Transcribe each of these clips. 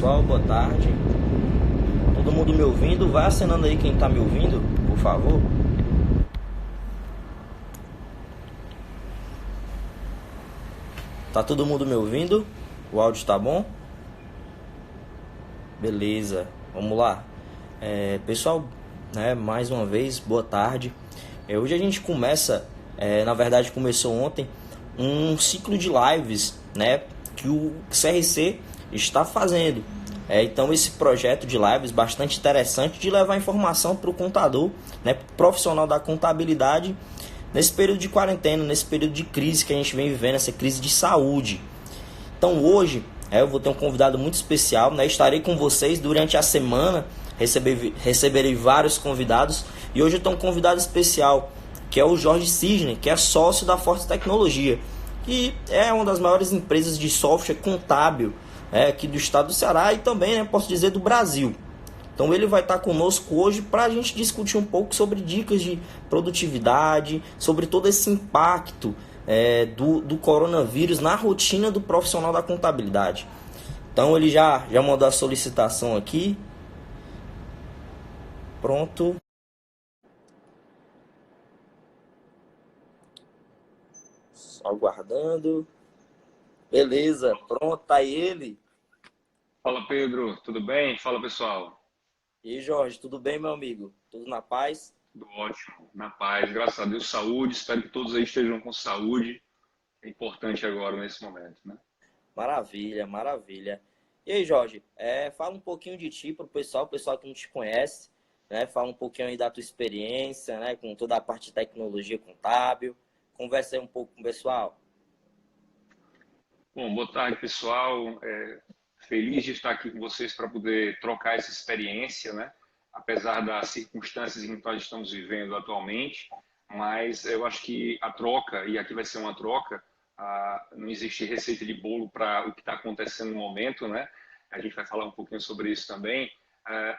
pessoal, boa tarde. Todo mundo me ouvindo? Vai acenando aí quem tá me ouvindo, por favor. Tá todo mundo me ouvindo? O áudio tá bom? Beleza, vamos lá. Pessoal, né, mais uma vez, boa tarde. Hoje a gente começa, na verdade começou ontem, um ciclo de lives, né, que o CRC está fazendo. Então esse projeto de lives bastante interessante de levar informação para o contador, né, profissional da contabilidade, nesse período de quarentena, nesse período de crise que a gente vem vivendo, essa crise de saúde. Então hoje eu vou ter um convidado muito especial, né? Estarei com vocês durante a semana, receberei vários convidados e hoje eu tenho um convidado especial, que é o Jorge Cisne, que é sócio da Forte Tecnologia, que é uma das maiores empresas de software contábil aqui do estado do Ceará e também, né, posso dizer, do Brasil. Então ele vai estar conosco hoje para a gente discutir um pouco sobre dicas de produtividade, sobre todo esse impacto do coronavírus na rotina do profissional da contabilidade. Então ele já mandou a solicitação aqui. Pronto. Só aguardando. Beleza, pronto, tá aí ele. Fala, Pedro, tudo bem? Fala, pessoal. E aí, Jorge, tudo bem, meu amigo? Tudo na paz? Tudo ótimo, na paz, graças a Deus, saúde. Espero que todos aí estejam com saúde. É importante agora, nesse momento, né? Maravilha, maravilha. E aí, Jorge, fala um pouquinho de ti para o pessoal que não te conhece, né? Fala um pouquinho aí da tua experiência, né? Com toda a parte de tecnologia contábil. Conversa aí um pouco com o pessoal. Bom, boa tarde, pessoal. Feliz de estar aqui com vocês para poder trocar essa experiência, né? Apesar das circunstâncias em que nós estamos vivendo atualmente, mas eu acho que a troca, e aqui vai ser uma troca, não existe receita de bolo para o que está acontecendo no momento, né? A gente vai falar um pouquinho sobre isso também,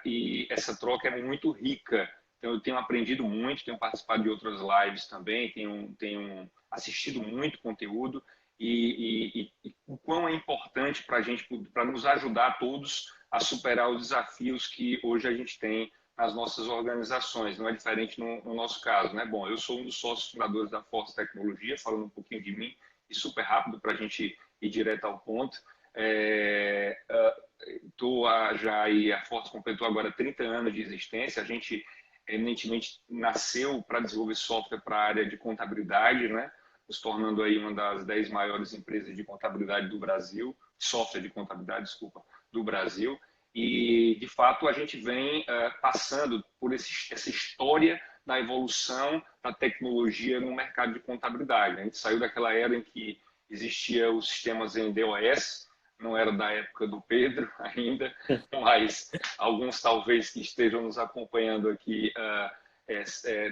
e essa troca é muito rica. Então, eu tenho aprendido muito, tenho participado de outras lives também, tenho assistido muito conteúdo, e o quão é importante para a gente, para nos ajudar todos a superar os desafios que hoje a gente tem nas nossas organizações. Não é diferente no nosso caso, né? Bom, eu sou um dos sócios fundadores da Force Tecnologia, falando um pouquinho de mim e super rápido para a gente ir direto ao ponto. Já aí, a Force completou agora 30 anos de existência. A gente eminentemente nasceu para desenvolver software para a área de contabilidade, né? Nos tornando aí uma das 10 maiores empresas de contabilidade do Brasil, software de contabilidade, desculpa, do Brasil. E, de fato, a gente vem passando por essa história da evolução da tecnologia no mercado de contabilidade. A gente saiu daquela era em que existia os sistemas em DOS, não era da época do Pedro ainda, mas alguns talvez que estejam nos acompanhando aqui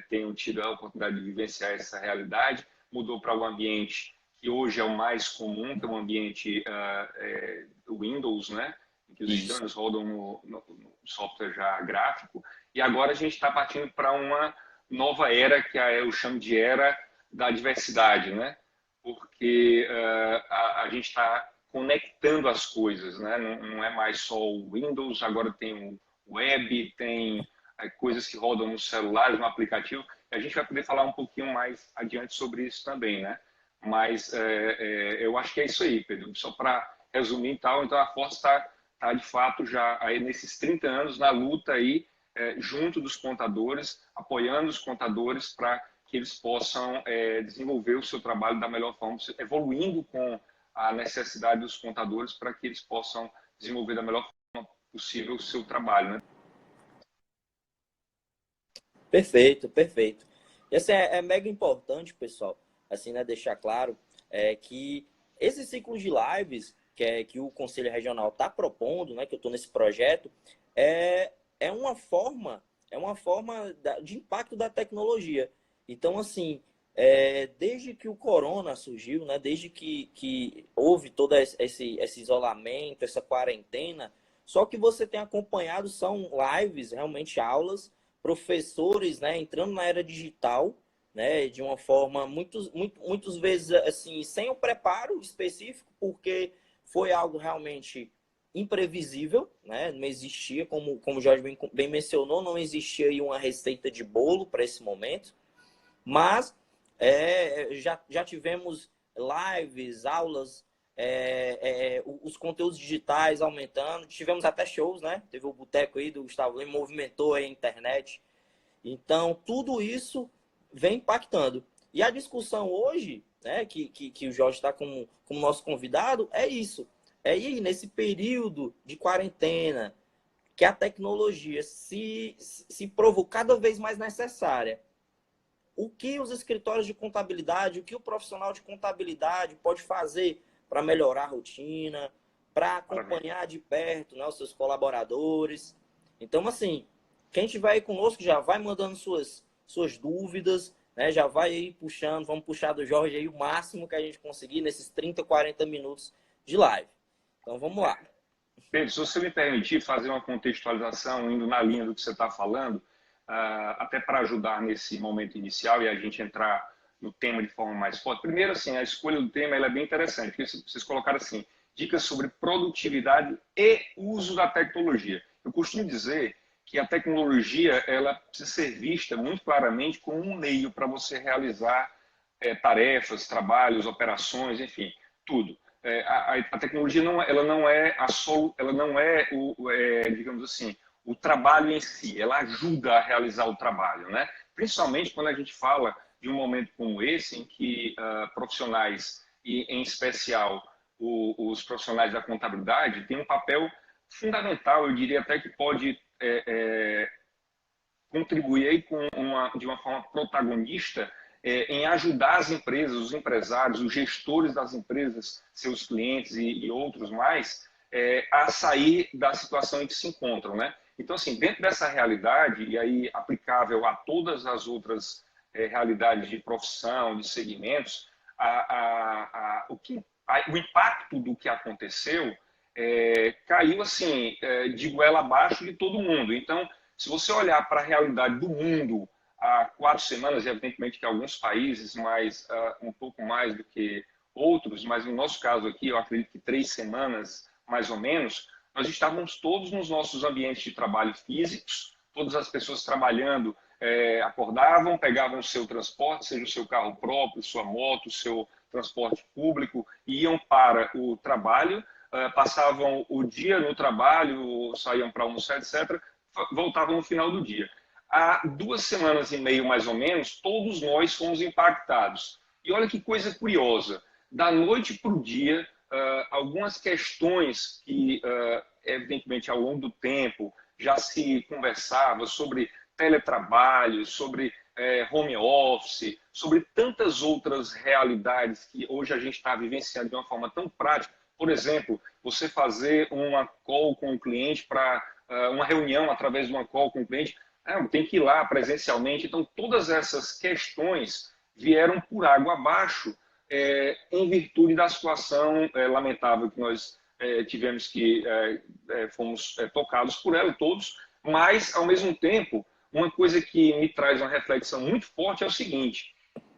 tenham tido a oportunidade de vivenciar essa realidade. Mudou para um ambiente que hoje é o mais comum, que é um ambiente Windows, né? Em que os Isso. sistemas rodam no software já gráfico. E agora a gente está partindo para uma nova era, que eu chamo de era da diversidade, né? Porque a gente está conectando as coisas, né? Não é mais só o Windows, agora tem o web, tem coisas que rodam nos celulares, no aplicativo. A gente vai poder falar um pouquinho mais adiante sobre isso também, né? Mas eu acho que é isso aí, Pedro. Só para resumir e tal, então a Força está de fato já aí nesses 30 anos na luta aí, junto dos contadores, apoiando os contadores para que eles possam desenvolver o seu trabalho da melhor forma, evoluindo com a necessidade dos contadores para que eles possam desenvolver da melhor forma possível o seu trabalho, né? Perfeito, perfeito. E assim, é mega importante, pessoal, assim, né, deixar claro que esse ciclo de lives que o Conselho Regional está propondo, né, que eu estou nesse projeto, é uma forma, de impacto da tecnologia. Então, assim, desde que o corona surgiu, né, desde que houve todo esse isolamento, essa quarentena, só que você tem acompanhado são lives, realmente aulas, professores, né, entrando na era digital, né, de uma forma muitas vezes assim sem um preparo específico, porque foi algo realmente imprevisível, né? Não existia, como o Jorge bem mencionou, não existia aí uma receita de bolo para esse momento, mas já tivemos lives, aulas, os conteúdos digitais aumentando, tivemos até shows, né? Teve o boteco aí do Gustavo Lima, movimentou a internet. Então, tudo isso vem impactando. E a discussão hoje, né, que o Jorge está como nosso convidado, é isso. É aí, nesse período de quarentena, que a tecnologia se provou cada vez mais necessária. O que os escritórios de contabilidade, o que o profissional de contabilidade pode fazer para melhorar a rotina, para acompanhar de perto, né, os seus colaboradores. Então, assim, quem estiver aí conosco já vai mandando suas dúvidas, né, já vai aí puxando, vamos puxar do Jorge aí o máximo que a gente conseguir nesses 30, 40 minutos de live. Então, vamos lá. Pedro, se você me permitir fazer uma contextualização, indo na linha do que você está falando, até para ajudar nesse momento inicial e a gente entrar no tema de forma mais forte. Primeiro, assim, a escolha do tema ela é bem interessante, porque vocês colocaram assim, dicas sobre produtividade e uso da tecnologia. Eu costumo dizer que a tecnologia ela precisa ser vista muito claramente como um meio para você realizar tarefas, trabalhos, operações, enfim, tudo. A tecnologia ela não é digamos assim, o trabalho em si, ela ajuda a realizar o trabalho, né? Principalmente quando a gente fala de um momento como esse, em que profissionais, e em especial os profissionais da contabilidade, têm um papel fundamental, eu diria até que pode contribuir aí de uma forma protagonista em ajudar as empresas, os empresários, os gestores das empresas, seus clientes e outros mais, a sair da situação em que se encontram, né? Então, assim, dentro dessa realidade, e aí aplicável a todas as outras realidades de profissão, de segmentos, o impacto do que aconteceu caiu, assim, de goela abaixo de todo mundo. Então, se você olhar para a realidade do mundo há 4 semanas, evidentemente que alguns países um pouco mais do que outros, mas no nosso caso aqui, eu acredito que 3 semanas, mais ou menos, nós estávamos todos nos nossos ambientes de trabalho físicos, todas as pessoas trabalhando, acordavam, pegavam o seu transporte, seja o seu carro próprio, sua moto, o seu transporte público, iam para o trabalho, passavam o dia no trabalho, saíam para almoçar, etc., voltavam no final do dia. Há 2 semanas e meia, mais ou menos, todos nós fomos impactados. E olha que coisa curiosa, da noite para o dia, algumas questões que, evidentemente, ao longo do tempo, já se conversava sobre teletrabalho, sobre home office, sobre tantas outras realidades que hoje a gente está vivenciando de uma forma tão prática. Por exemplo, você fazer uma call com o cliente para uma reunião através de uma call com o cliente, tem que ir lá presencialmente. Então, todas essas questões vieram por água abaixo em virtude da situação lamentável que nós tivemos que fomos tocados por ela todos, mas, ao mesmo tempo, uma coisa que me traz uma reflexão muito forte é o seguinte: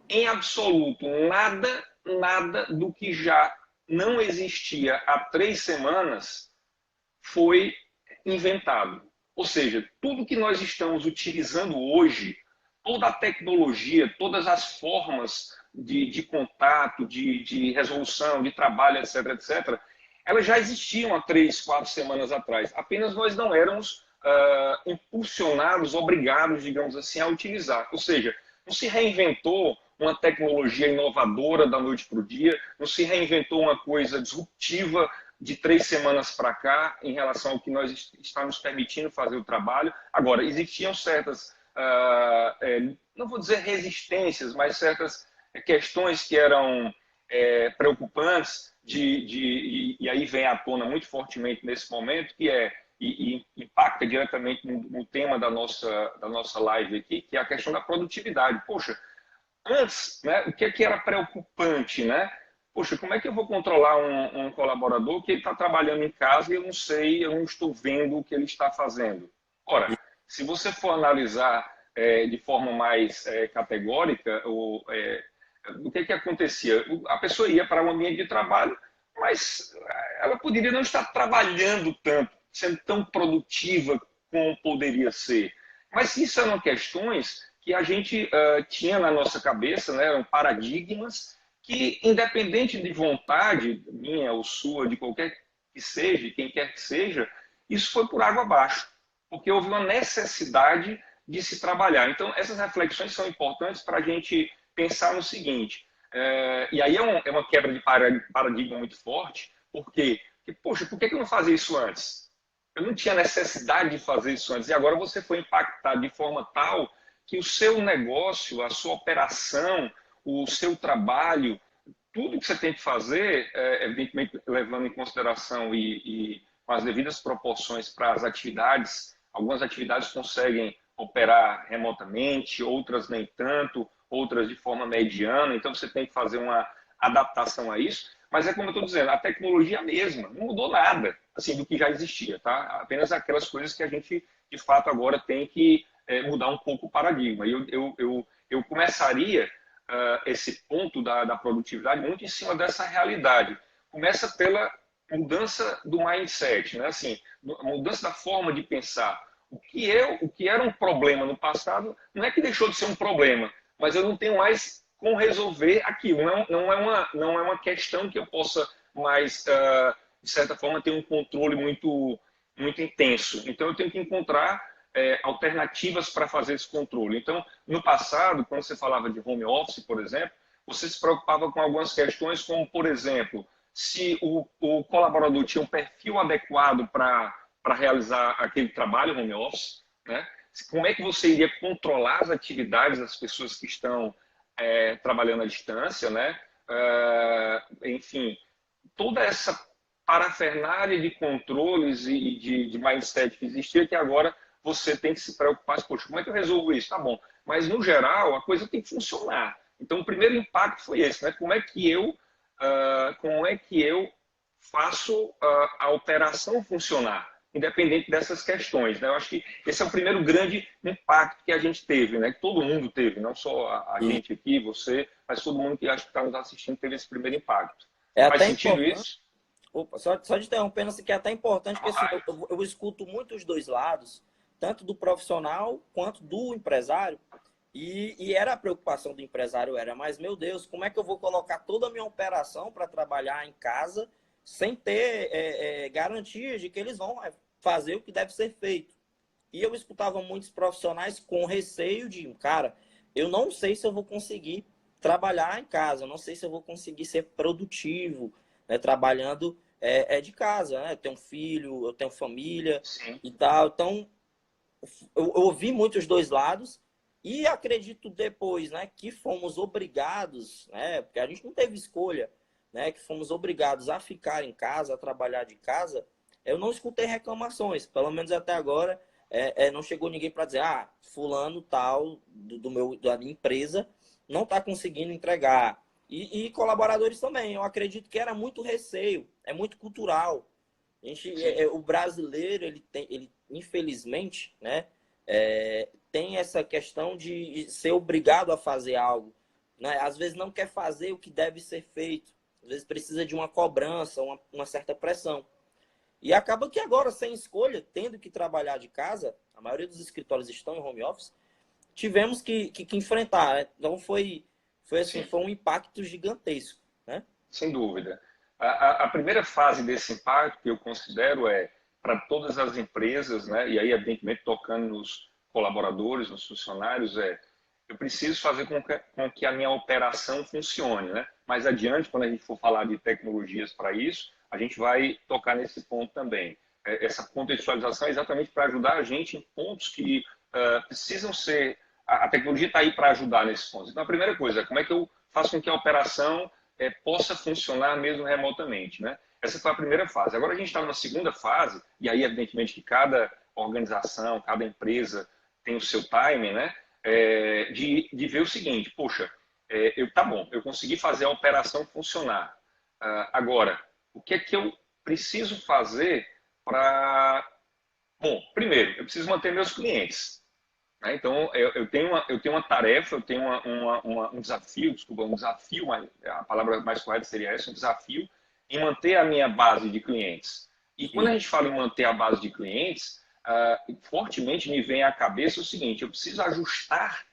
em absoluto, nada do que já não existia há 3 semanas foi inventado. Ou seja, tudo que nós estamos utilizando hoje, toda a tecnologia, todas as formas de contato, de resolução, de trabalho, etc., etc., elas já existiam há 3, 4 semanas atrás. Apenas nós não éramos impulsionados, obrigados, digamos assim, a utilizar. Ou seja, não se reinventou uma tecnologia inovadora da noite para o dia, não se reinventou uma coisa disruptiva de 3 semanas para cá em relação ao que nós estamos permitindo fazer o trabalho. Agora, existiam certas, não vou dizer resistências, mas certas questões que eram preocupantes e aí vem à tona muito fortemente nesse momento, que e impacta diretamente no tema da nossa live aqui, que é a questão da produtividade. Poxa, antes, né, o que era preocupante, né? Poxa, como é que eu vou controlar um colaborador que ele está trabalhando em casa e eu não estou vendo o que ele está fazendo? Ora, se você for analisar de forma mais categórica, o que acontecia? A pessoa ia para um ambiente de trabalho mas ela poderia não estar trabalhando tanto, sendo tão produtiva como poderia ser. Mas isso eram questões que a gente tinha na nossa cabeça, né? Eram paradigmas que, independente de vontade, minha ou sua, de qualquer que seja, quem quer que seja, isso foi por água abaixo, porque houve uma necessidade de se trabalhar. Então, essas reflexões são importantes para a gente pensar no seguinte, e aí é uma quebra de paradigma muito forte, porque, poxa, por que eu não fazia isso antes? Eu não tinha necessidade de fazer isso antes, e agora você foi impactado de forma tal que o seu negócio, a sua operação, o seu trabalho, tudo que você tem que fazer, evidentemente levando em consideração e com as devidas proporções para as atividades, algumas atividades conseguem operar remotamente, outras nem tanto, outras de forma mediana, então você tem que fazer uma adaptação a isso, mas é como eu estou dizendo, a tecnologia é a mesma, não mudou nada assim, do que já existia, tá? Apenas aquelas coisas que a gente, de fato, agora tem que mudar um pouco o paradigma. E eu começaria esse ponto da produtividade muito em cima dessa realidade. Começa pela mudança do mindset, né? Assim, mudança da forma de pensar. O que era um problema no passado não é que deixou de ser um problema, mas eu não tenho mais como resolver aquilo. Não é uma questão que eu possa mais, de certa forma, ter um controle muito intenso. Então, eu tenho que encontrar alternativas para fazer esse controle. Então, no passado, quando você falava de home office, por exemplo, você se preocupava com algumas questões, como, por exemplo, se o colaborador tinha um perfil adequado para realizar aquele trabalho home office, né? Como é que você iria controlar as atividades das pessoas que estão trabalhando à distância, né? Enfim, toda essa parafernália de controles e de mindset que existia, que agora você tem que se preocupar, poxa, como é que eu resolvo isso? Tá bom, mas no geral a coisa tem que funcionar. Então o primeiro impacto foi esse, né? Como é que eu faço a operação funcionar, independente dessas questões, né? Eu acho que esse é o primeiro grande impacto que a gente teve, né? Que todo mundo teve, não só a E gente aqui, você, mas todo mundo que acho que está nos assistindo teve esse primeiro impacto. é Faz até sentido importante. isso? Opa, só de interrompendo, assim, que é até importante, porque assim, Vai. eu escuto muito os dois lados, tanto do profissional quanto do empresário, e era a preocupação do empresário, mas meu Deus, como é que eu vou colocar toda a minha operação para trabalhar em casa sem ter garantias de que eles vão fazer o que deve ser feito? E eu escutava muitos profissionais com receio de, cara, eu não sei se eu vou conseguir trabalhar em casa, eu não sei se eu vou conseguir ser produtivo, né, trabalhando de casa, né? Eu tenho um filho, eu tenho família Sim. e tal. Então, eu ouvi muito os dois lados e acredito depois, né, que fomos obrigados, né, porque a gente não teve escolha, né, que fomos obrigados a ficar em casa, a trabalhar de casa. Eu não escutei reclamações, pelo menos até agora, não chegou ninguém para dizer, fulano tal da minha empresa não está conseguindo entregar. E colaboradores também. Eu acredito que era muito receio, é muito cultural. O brasileiro, ele infelizmente, né, tem essa questão de ser obrigado a fazer algo, né? Às vezes não quer fazer o que deve ser feito, às vezes precisa de uma cobrança, uma certa pressão. E acaba que agora, sem escolha, tendo que trabalhar de casa, a maioria dos escritórios estão em home office, tivemos que enfrentar, né? Então assim, Sim. foi um impacto gigantesco, né? Sem dúvida. A primeira fase desse impacto que eu considero para todas as empresas, né, e aí, evidentemente, tocando nos colaboradores, nos funcionários, eu preciso fazer com que a minha operação funcione. Né? Mais adiante, quando a gente for falar de tecnologias para isso, a gente vai tocar nesse ponto também. Essa contextualização é exatamente para ajudar a gente em pontos que precisam ser... A tecnologia está aí para ajudar nesses pontos. Então, a primeira coisa, como é que eu faço com que a operação possa funcionar mesmo remotamente, né? Essa foi a primeira fase. Agora a gente está numa segunda fase, e aí, evidentemente, que cada organização, cada empresa tem o seu time, né? De ver o seguinte, poxa, tá bom, eu consegui fazer a operação funcionar. Agora, o que é que eu preciso fazer para... Bom, primeiro, eu preciso manter meus clientes. Né? Então, eu tenho uma tarefa, eu tenho um desafio, desculpa, um desafio, a palavra mais correta seria essa, um desafio, em manter a minha base de clientes. E quando a gente fala em manter a base de clientes, fortemente me vem à cabeça o seguinte: eu preciso ajustar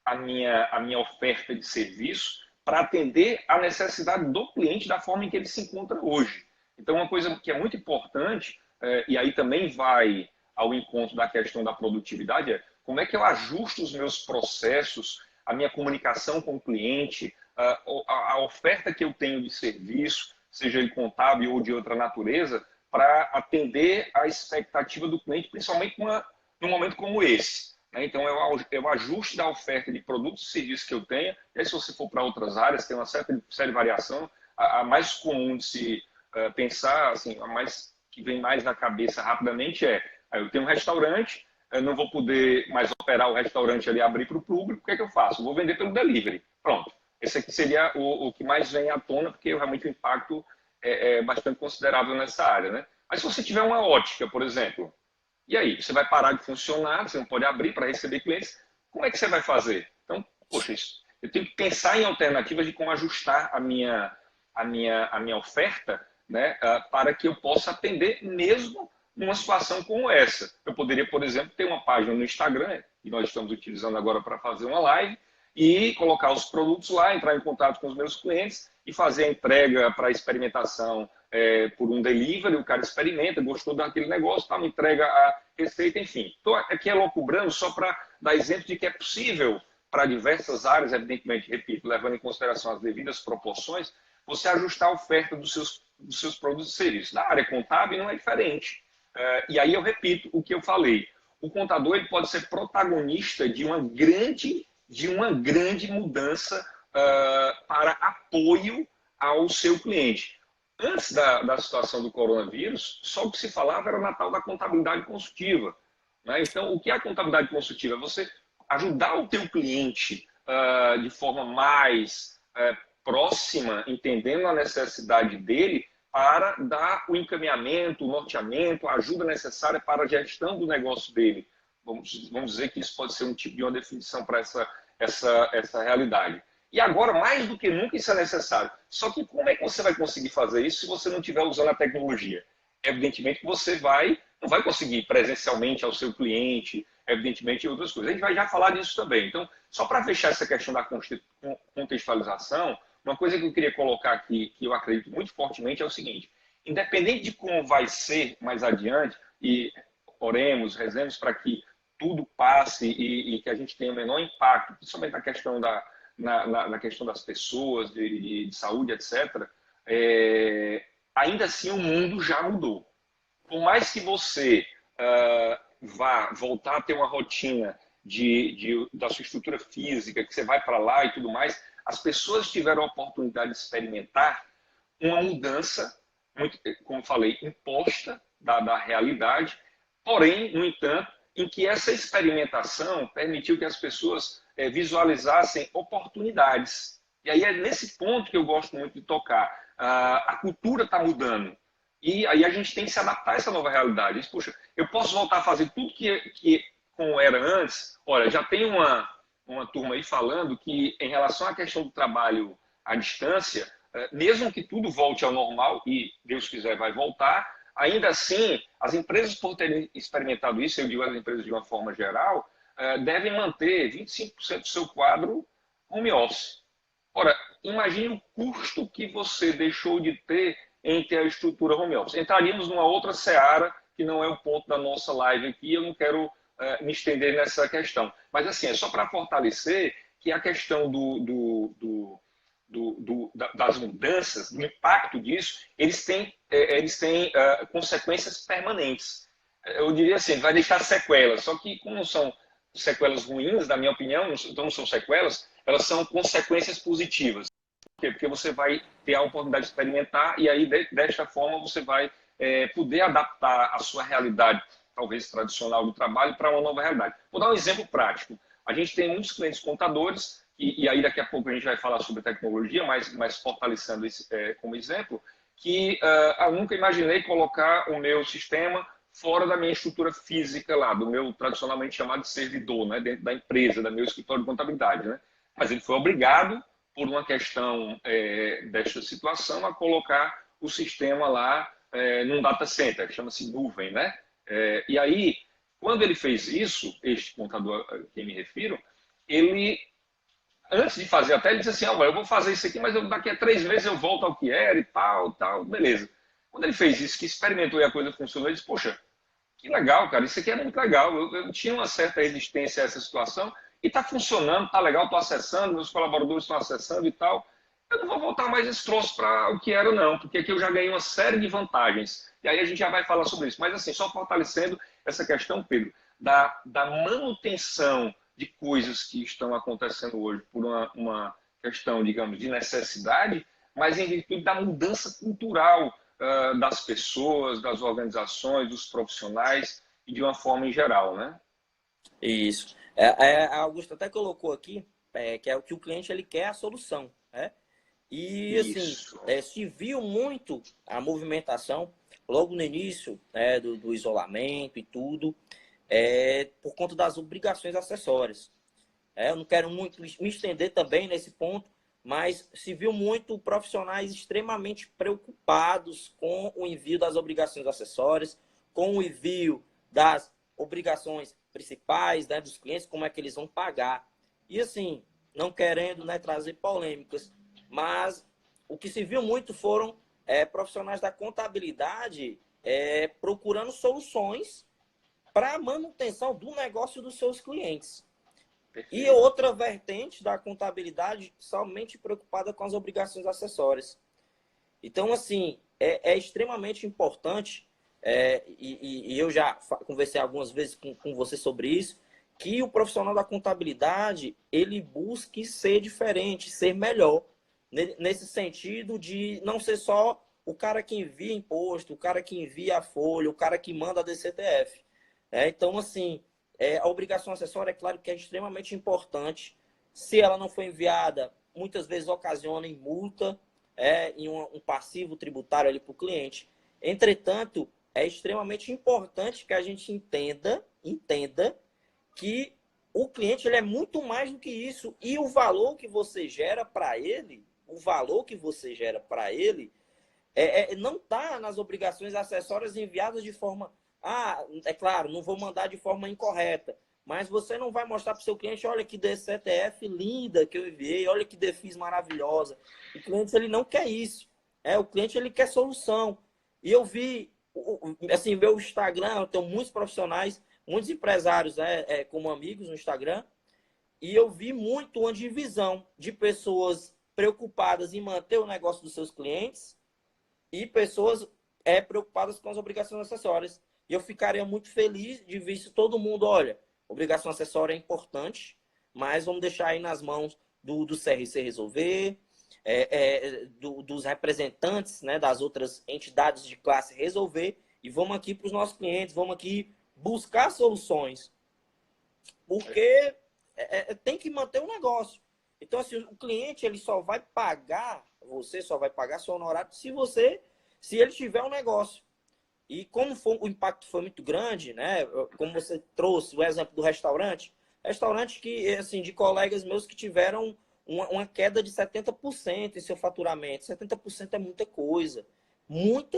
a minha oferta de serviço para atender a necessidade do cliente da forma em que ele se encontra hoje. Então, uma coisa que é muito importante, e aí também vai ao encontro da questão da produtividade, é como é que eu ajusto os meus processos, a minha comunicação com o cliente, a oferta que eu tenho de serviço, seja ele contábil ou de outra natureza, para atender a expectativa do cliente, principalmente num momento como esse. Então, é o ajuste da oferta de produtos e serviços que eu tenho. E aí, se você for para outras áreas, tem uma certa série de variação. A mais comum de se pensar, assim, a mais que vem mais na cabeça rapidamente eu tenho um restaurante, eu não vou poder mais operar o restaurante ali, abrir para o público, o que é que eu faço? Eu vou vender pelo delivery. Pronto. Esse aqui seria o que mais vem à tona, porque realmente o impacto é bastante considerável nessa área, né? Mas se você tiver uma ótica, por exemplo, e aí? Você vai parar de funcionar, você não pode abrir para receber clientes, como é que você vai fazer? Então, poxa, eu tenho que pensar em alternativas de como ajustar a minha oferta, né, para que eu possa atender mesmo numa situação como essa. Eu poderia, por exemplo, ter uma página no Instagram, que nós estamos utilizando agora para fazer uma live, e colocar os produtos lá, entrar em contato com os meus clientes e fazer a entrega para experimentação por um delivery, o cara experimenta, gostou daquele negócio, me entrega a receita, enfim. Estou aqui elocubrando só para dar exemplo de que é possível para diversas áreas, evidentemente, repito, levando em consideração as devidas proporções, você ajustar a oferta dos seus produtos e serviços. Na área contábil não é diferente. E aí eu repito o que eu falei. O contador ele pode ser protagonista de uma grande mudança para apoio ao seu cliente. Antes da situação do coronavírus, só o que se falava era na tal da contabilidade consultiva. Né? Então, o que é a contabilidade consultiva? É você ajudar o teu cliente de forma mais próxima, entendendo a necessidade dele, para dar o encaminhamento, o norteamento, a ajuda necessária para a gestão do negócio dele. Vamos dizer que isso pode ser um tipo de uma definição para essa realidade. E agora, mais do que nunca, isso é necessário. Só que como é que você vai conseguir fazer isso se você não estiver usando a tecnologia? Evidentemente que você não vai conseguir presencialmente ao seu cliente, evidentemente, outras coisas. A gente vai já falar disso também. Então, só para fechar essa questão da contextualização, uma coisa que eu queria colocar aqui, que eu acredito muito fortemente, é o seguinte: independente de como vai ser mais adiante, e oremos, rezemos para que tudo passe e que a gente tenha o menor impacto, principalmente na questão na questão das pessoas, de saúde, etc., ainda assim o mundo já mudou. Por mais que você vá voltar a ter uma rotina da sua estrutura física, que você vai para lá e tudo mais, as pessoas tiveram a oportunidade de experimentar uma mudança, muito, como falei, imposta da realidade, porém, no entanto, em que essa experimentação permitiu que as pessoas visualizassem oportunidades. E aí é nesse ponto que eu gosto muito de tocar. A cultura está mudando. E aí a gente tem que se adaptar a essa nova realidade. Puxa, eu posso voltar a fazer tudo que como era antes? Olha, já tem uma turma aí falando que, em relação à questão do trabalho à distância, mesmo que tudo volte ao normal, e Deus quiser vai voltar, ainda assim, as empresas, por terem experimentado isso, eu digo as empresas de uma forma geral, devem manter 25% do seu quadro home office. Ora, imagine o custo que você deixou de ter em ter a estrutura home office. Entraríamos numa outra seara, que não é o ponto da nossa live aqui, eu não quero me estender nessa questão. Mas, assim, é só para fortalecer que a questão das mudanças, do impacto disso, eles têm consequências permanentes. Eu diria assim, vai deixar sequelas, só que como não são sequelas ruins, na minha opinião, então não são sequelas, elas são consequências positivas. Por quê? Porque você vai ter a oportunidade de experimentar e aí, desta forma, você vai poder adaptar a sua realidade, talvez tradicional do trabalho, para uma nova realidade. Vou dar um exemplo prático. A gente tem muitos clientes contadores, e aí daqui a pouco a gente vai falar sobre tecnologia, mas fortalecendo isso como exemplo, que eu nunca imaginei colocar o meu sistema fora da minha estrutura física lá, do meu tradicionalmente chamado de servidor, né, dentro da empresa, do meu escritório de contabilidade. Né? Mas ele foi obrigado, por uma questão desta situação, a colocar o sistema lá num data center, que chama-se nuvem, né? E aí, quando ele fez isso, este contador a quem me refiro, ele, antes de fazer até, ele disse assim, eu vou fazer isso aqui, mas daqui a 3 meses eu volto ao que era e tal, beleza. Quando ele fez isso, que experimentou e a coisa funcionou, ele disse, poxa, que legal, cara, isso aqui é muito legal. Eu tinha uma certa resistência a essa situação e está funcionando, está legal, estou acessando, meus colaboradores estão acessando e tal. Eu não vou voltar mais esse troço para o que era, não, porque aqui eu já ganhei uma série de vantagens. E aí a gente já vai falar sobre isso. Mas, assim, só fortalecendo essa questão, Pedro, da manutenção de coisas que estão acontecendo hoje por uma questão, digamos, de necessidade, mas em virtude da mudança cultural das pessoas, das organizações, dos profissionais e de uma forma em geral, né? Isso. A Augusto até colocou aqui, que é o que o cliente ele quer a solução, né? E assim, Isso. se viu muito a movimentação logo no início, né, do isolamento e tudo, por conta das obrigações acessórias. Eu não quero muito me estender também nesse ponto, mas se viu muito profissionais extremamente preocupados com o envio das obrigações acessórias, com o envio das obrigações principais, né, dos clientes, como é que eles vão pagar. E assim, não querendo, né, trazer polêmicas, mas o que se viu muito foram profissionais da contabilidade procurando soluções para a manutenção do negócio dos seus clientes. E Perfeito. outra vertente da contabilidade somente preocupada com as obrigações acessórias. Então, assim, é extremamente importante, e eu já conversei algumas vezes com você sobre isso, que o profissional da contabilidade, ele busque ser diferente, ser melhor, nesse sentido de não ser só o cara que envia imposto, o cara que envia a folha, o cara que manda a DCTF. Então, assim, a obrigação acessória, é claro que é extremamente importante. Se ela não for enviada, muitas vezes ocasiona em multa, em um passivo tributário ali para o cliente. Entretanto, é extremamente importante que a gente entenda que o cliente ele é muito mais do que isso. E o valor que você gera para ele, não está nas obrigações acessórias enviadas de forma... é claro, não vou mandar de forma incorreta, mas você não vai mostrar para o seu cliente, olha que DCTF linda que eu enviei, olha que DFIS maravilhosa. O cliente ele não quer isso. O cliente ele quer solução. E eu vi, assim, meu Instagram, eu tenho muitos profissionais, muitos empresários como amigos no Instagram, e eu vi muito uma divisão de pessoas preocupadas em manter o negócio dos seus clientes e pessoas preocupadas com as obrigações acessórias. E eu ficaria muito feliz de ver se todo mundo, olha, obrigação acessória é importante, mas vamos deixar aí nas mãos do CRC resolver, dos representantes, né, das outras entidades de classe resolver, e vamos aqui para os nossos clientes, vamos aqui buscar soluções. Porque tem que manter o negócio. Então, assim, o cliente ele só vai pagar, você só vai pagar seu honorário se ele tiver um negócio. E como o impacto foi muito grande, né? Como você trouxe o exemplo do restaurante que, assim, de colegas meus que tiveram uma queda de 70% em seu faturamento. 70% é muita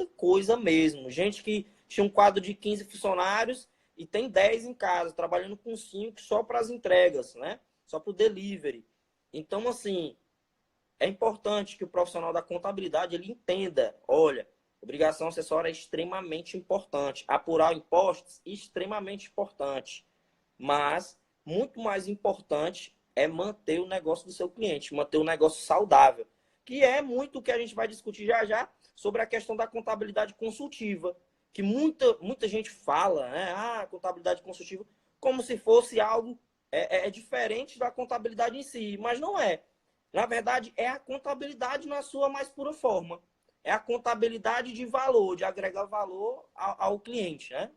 coisa mesmo. Gente que tinha um quadro de 15 funcionários e tem 10 em casa, trabalhando com 5 só para as entregas, né? Só para o delivery. Então, assim, é importante que o profissional da contabilidade ele entenda, olha, obrigação acessória é extremamente importante. Apurar impostos, extremamente importante. Mas, muito mais importante é manter o negócio do seu cliente, manter o negócio saudável. Que é muito o que a gente vai discutir já já sobre a questão da contabilidade consultiva. Que muita gente fala, né? Contabilidade consultiva, como se fosse algo diferente da contabilidade em si. Mas não é. Na verdade, é a contabilidade na sua mais pura forma. É a contabilidade de valor, de agregar valor ao cliente, né?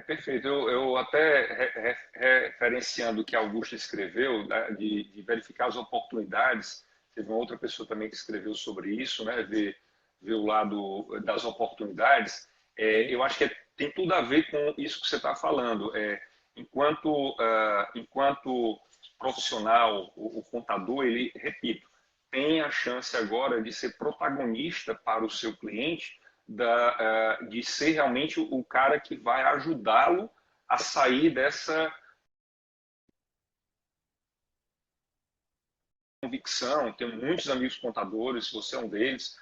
Perfeito. Eu até referenciando o que Augusto escreveu, né, de verificar as oportunidades, teve uma outra pessoa também que escreveu sobre isso, né, ver o lado das oportunidades. Eu acho que tem tudo a ver com isso que você está falando. Enquanto profissional, o contador, ele, repito, tem a chance agora de ser protagonista para o seu cliente, de ser realmente o cara que vai ajudá-lo a sair dessa convicção. Tenho muitos amigos contadores, você é um deles,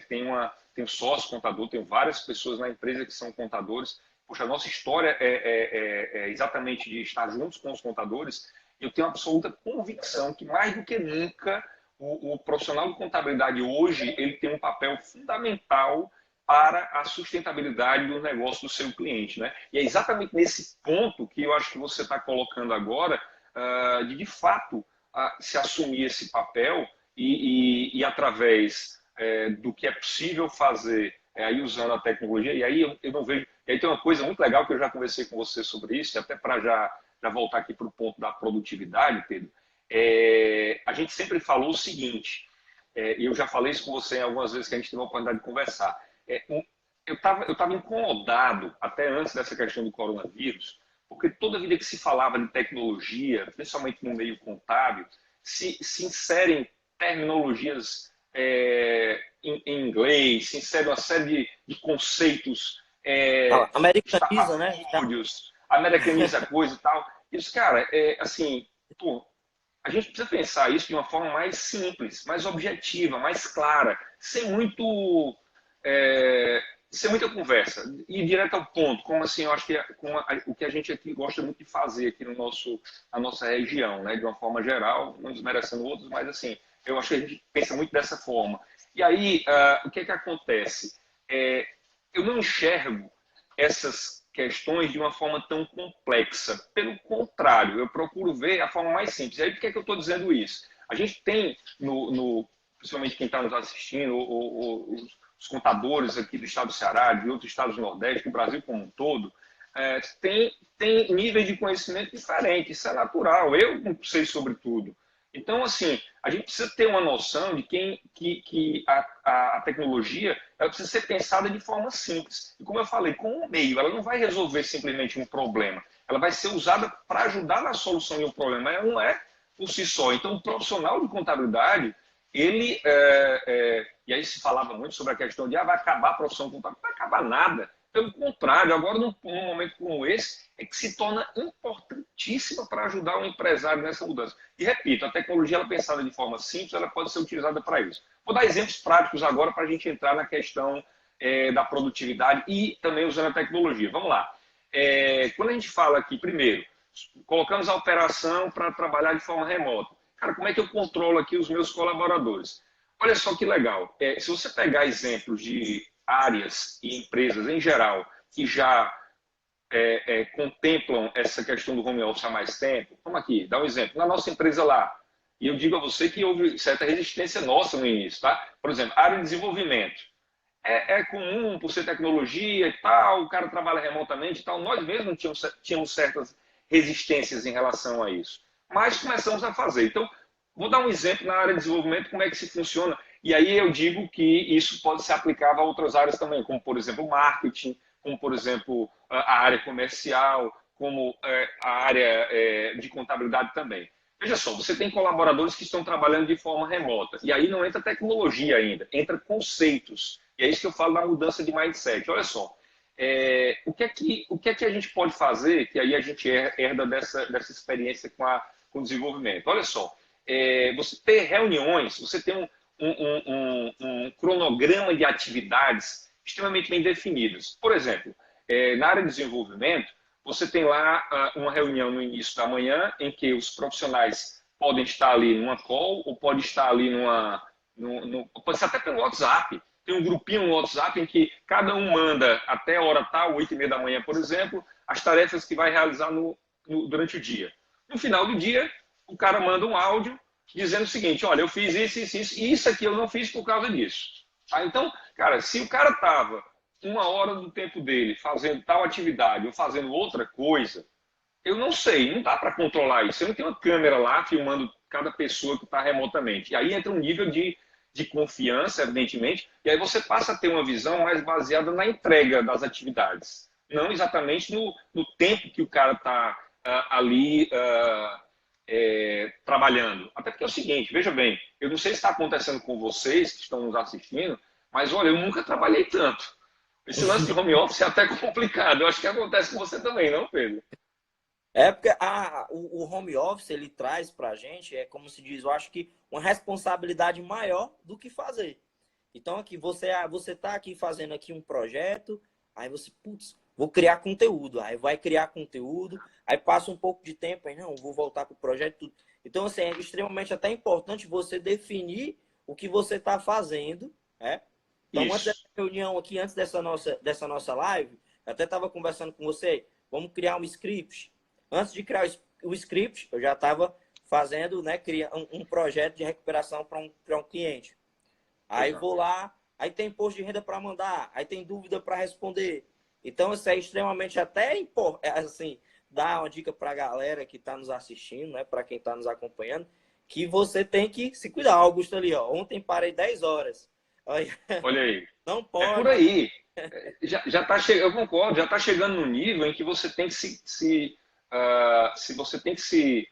tenho sócio contador, tenho várias pessoas na empresa que são contadores. Poxa, a nossa história é exatamente de estar juntos com os contadores. Eu tenho absoluta convicção que, mais do que nunca, o profissional de contabilidade hoje ele tem um papel fundamental para a sustentabilidade do negócio do seu cliente, né? E é exatamente nesse ponto que eu acho que você está colocando agora, de fato, se assumir esse papel e através do que é possível fazer, aí usando a tecnologia, e aí eu não vejo. E aí tem uma coisa muito legal que eu já conversei com você sobre isso, e até para já voltar aqui para o ponto da produtividade, Pedro. A gente sempre falou o seguinte, e eu já falei isso com você algumas vezes que a gente teve a oportunidade de conversar. Eu estava incomodado, até antes dessa questão do coronavírus, porque toda vida que se falava de tecnologia, principalmente no meio contábil, se inserem terminologias em inglês, se insere uma série de conceitos Americaniza, né? estapafúrdios, americaniza a coisa e tal. Isso, cara, assim, pô, a gente precisa pensar isso de uma forma mais simples, mais objetiva, mais clara, é, sem muita conversa, ir direto ao ponto, como assim, eu acho que o que a gente aqui gosta muito de fazer aqui na nossa região, né, de uma forma geral, não desmerecendo outros, mas assim, eu acho que a gente pensa muito dessa forma. E aí, o que é que acontece? Eu não enxergo essas questões de uma forma tão complexa. Pelo contrário, eu procuro ver a forma mais simples. E aí, por que é que eu estou dizendo isso? A gente tem, principalmente quem está nos assistindo, os contadores aqui do estado do Ceará, de outros estados do Nordeste, do Brasil como um todo, tem níveis de conhecimento diferentes. Isso é natural. Eu não sei sobre tudo. Então, assim, a gente precisa ter uma noção de que a tecnologia ela precisa ser pensada de forma simples. E como eu falei, com um meio, ela não vai resolver simplesmente um problema. Ela vai ser usada para ajudar na solução de um problema. Ela não é por si só. Então, o profissional de contabilidade, ele... e aí se falava muito sobre a questão de vai acabar a profissão contábil. Não vai acabar nada. Pelo contrário, agora num momento como esse, é que se torna importantíssima para ajudar o empresário nessa mudança. E repito, a tecnologia ela pensada de forma simples, ela pode ser utilizada para isso. Vou dar exemplos práticos agora para a gente entrar na questão da produtividade e também usando a tecnologia. Vamos lá. Quando a gente fala aqui, primeiro, colocamos a operação para trabalhar de forma remota. Cara, como é que eu controlo aqui os meus colaboradores? Olha só que legal. Se você pegar exemplos de áreas e empresas em geral que já contemplam essa questão do home office há mais tempo, vamos aqui, dar um exemplo. Na nossa empresa lá, e eu digo a você que houve certa resistência nossa no início, tá? Por exemplo, área de desenvolvimento. É comum, por ser tecnologia e tal, o cara trabalha remotamente e tal. Nós mesmos tínhamos certas resistências em relação a isso. Mas começamos a fazer. Então, vou dar um exemplo na área de desenvolvimento, como é que se funciona. E aí eu digo que isso pode ser aplicável a outras áreas também, como, por exemplo, marketing, como, por exemplo, a área comercial, como a área de contabilidade também. Veja só, você tem colaboradores que estão trabalhando de forma remota, e aí não entra tecnologia ainda, entra conceitos. E é isso que eu falo da mudança de mindset. Olha só, o que é que a gente pode fazer, que aí a gente herda dessa experiência com o desenvolvimento? Olha só, você ter reuniões, você tem um cronograma de atividades extremamente bem definidas. Por exemplo, na área de desenvolvimento, você tem lá uma reunião no início da manhã em que os profissionais podem estar ali numa call ou pode estar ali pode ser até pelo WhatsApp. Tem um grupinho no WhatsApp em que cada um manda até a hora tal, 8h30 da manhã, por exemplo, as tarefas que vai realizar durante o dia. No final do dia, o cara manda um áudio dizendo o seguinte, olha, eu fiz isso, e isso aqui eu não fiz por causa disso. Então, cara, se o cara estava 1 hora do tempo dele fazendo tal atividade ou fazendo outra coisa, eu não sei, não dá para controlar isso. Você não tem uma câmera lá filmando cada pessoa que está remotamente. E aí entra um nível de confiança, evidentemente, e aí você passa a ter uma visão mais baseada na entrega das atividades, não exatamente no tempo que o cara está ali trabalhando. Até porque é o seguinte, veja bem, eu não sei se está acontecendo com vocês que estão nos assistindo, mas olha, eu nunca trabalhei tanto. Esse lance de home office é até complicado. Eu acho que acontece com você também, não, Pedro? É porque o home office ele traz para a gente, é como se diz, eu acho que uma responsabilidade maior do que fazer. Então aqui você está aqui fazendo aqui um projeto, aí você, putz, vou criar conteúdo, aí vai criar conteúdo, aí passa um pouco de tempo, aí não, vou voltar para o projeto, tudo. Então assim, é extremamente até importante você definir o que você está fazendo, né? Então antes dessa Isso. reunião aqui, antes dessa nossa live, eu até estava conversando com você, vamos criar um script. Antes de criar o script, eu já estava fazendo, né, um projeto de recuperação para um cliente. Aí Legal. vou lá, aí tem imposto de renda para mandar, aí tem dúvida para responder. Então, isso é extremamente até assim, dar uma dica para a galera que está nos assistindo, né, para quem está nos acompanhando, que você tem que se cuidar. Augusto ali, ó, ontem parei 10 horas. Olha, Olha aí. não É por pode. aí. Eu concordo, já está chegando no nível em que você tem que se você tem que se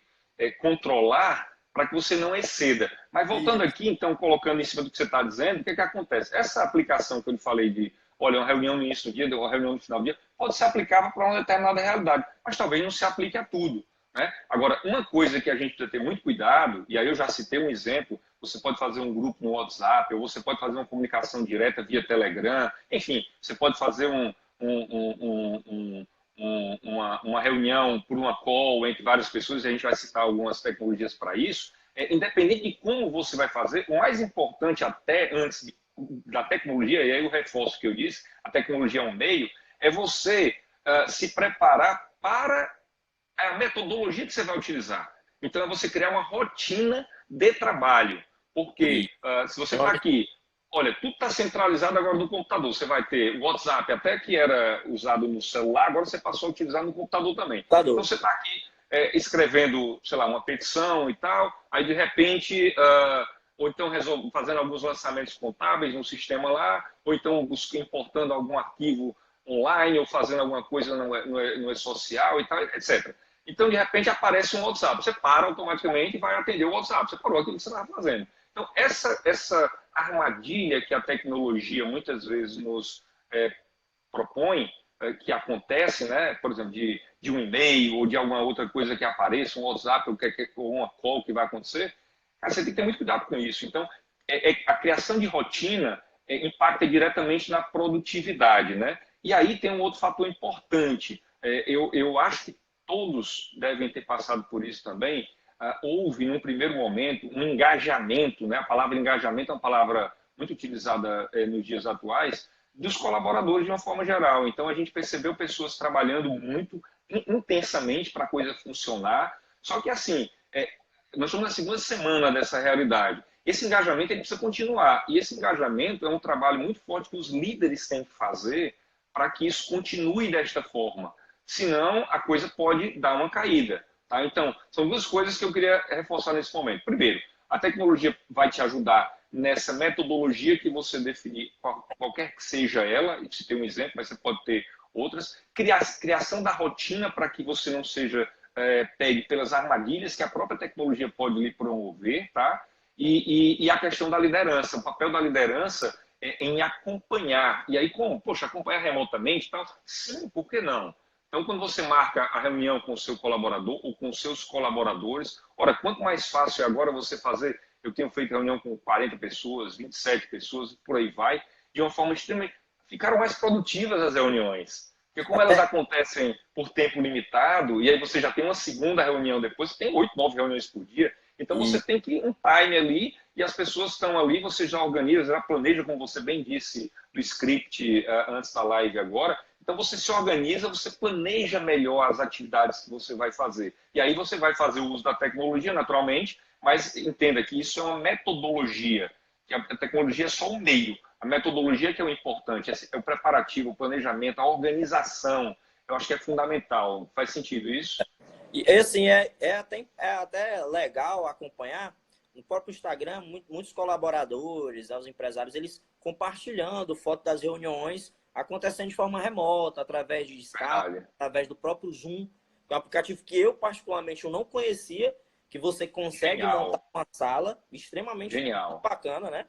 controlar para que você não exceda. Mas voltando aqui, então, colocando em cima do que você está dizendo, o que acontece? Essa aplicação que eu lhe falei de, olha, uma reunião no início do dia, uma reunião no final do dia, pode ser aplicável para uma determinada realidade, mas talvez não se aplique a tudo. Né? Agora, uma coisa que a gente precisa ter muito cuidado, e aí eu já citei um exemplo, você pode fazer um grupo no WhatsApp, ou você pode fazer uma comunicação direta via Telegram, enfim, você pode fazer uma reunião por uma call entre várias pessoas, e a gente vai citar algumas tecnologias para isso. Independente de como você vai fazer, o mais importante até da tecnologia, e aí eu reforço o que eu disse, a tecnologia é um meio, é você se preparar para a metodologia que você vai utilizar. Então, é você criar uma rotina de trabalho. Porque se você está aqui, olha, tudo está centralizado agora no computador. Você vai ter o WhatsApp, até que era usado no celular, agora você passou a utilizar no computador também. Tá Então, doido. você está aqui escrevendo, sei lá, uma petição e tal, aí de repente, ou então fazendo alguns lançamentos contábeis no sistema lá, ou então importando algum arquivo online, ou fazendo alguma coisa no e-social e tal, etc. Então, de repente, aparece um WhatsApp. Você para automaticamente e vai atender o WhatsApp. Você parou aquilo que você estava fazendo. Então, essa armadilha que a tecnologia muitas vezes nos propõe, que acontece, né? Por exemplo, de um e-mail ou de alguma outra coisa que apareça, um WhatsApp ou uma call que vai acontecer, cara, você tem que ter muito cuidado com isso. Então, a criação de rotina impacta diretamente na produtividade, né? E aí tem um outro fator importante. Eu acho que todos devem ter passado por isso também. Houve, num primeiro momento, um engajamento, né? A palavra engajamento é uma palavra muito utilizada nos dias atuais, dos colaboradores de uma forma geral. Então, a gente percebeu pessoas trabalhando muito intensamente para a coisa funcionar. Só que, assim, nós estamos na segunda semana dessa realidade. Esse engajamento ele precisa continuar. E esse engajamento é um trabalho muito forte que os líderes têm que fazer para que isso continue desta forma. Senão, a coisa pode dar uma caída. Tá? Então, são duas coisas que eu queria reforçar nesse momento. Primeiro, a tecnologia vai te ajudar nessa metodologia que você definir, qualquer que seja ela, e você tem um exemplo, mas você pode ter outras. Criação da rotina para que você não seja pegue pelas armadilhas que a própria tecnologia pode lhe promover, tá? E a questão da liderança, o papel da liderança em acompanhar. E aí, como? Poxa, acompanhar remotamente, tal? Sim, por que não? Então, quando você marca a reunião com o seu colaborador ou com os seus colaboradores, ora, quanto mais fácil é agora você fazer. Eu tenho feito reunião com 40 pessoas, 27 pessoas, por aí vai, de uma forma extremamente. Ficaram mais produtivas as reuniões. Porque como elas Até, acontecem por tempo limitado, e aí você já tem uma segunda reunião depois, você tem 8, 9 reuniões por dia, então você tem que um time ali, e as pessoas estão ali, você já organiza, já planeja, como você bem disse, do script antes da live agora. Então você se organiza, você planeja melhor as atividades que você vai fazer. E aí você vai fazer o uso da tecnologia, naturalmente, mas entenda que isso é uma metodologia, que a tecnologia é só um meio. A metodologia que é o importante, é o preparativo, o planejamento, a organização. Eu acho que é fundamental. Faz sentido isso? e assim, é até legal acompanhar no próprio Instagram, muitos colaboradores, os empresários, eles compartilhando foto das reuniões acontecendo de forma remota, através de Skype, Verdade. através do próprio Zoom, que é um aplicativo que eu, particularmente, eu não conhecia, que você consegue montar Genial. uma sala extremamente Genial. bacana, né?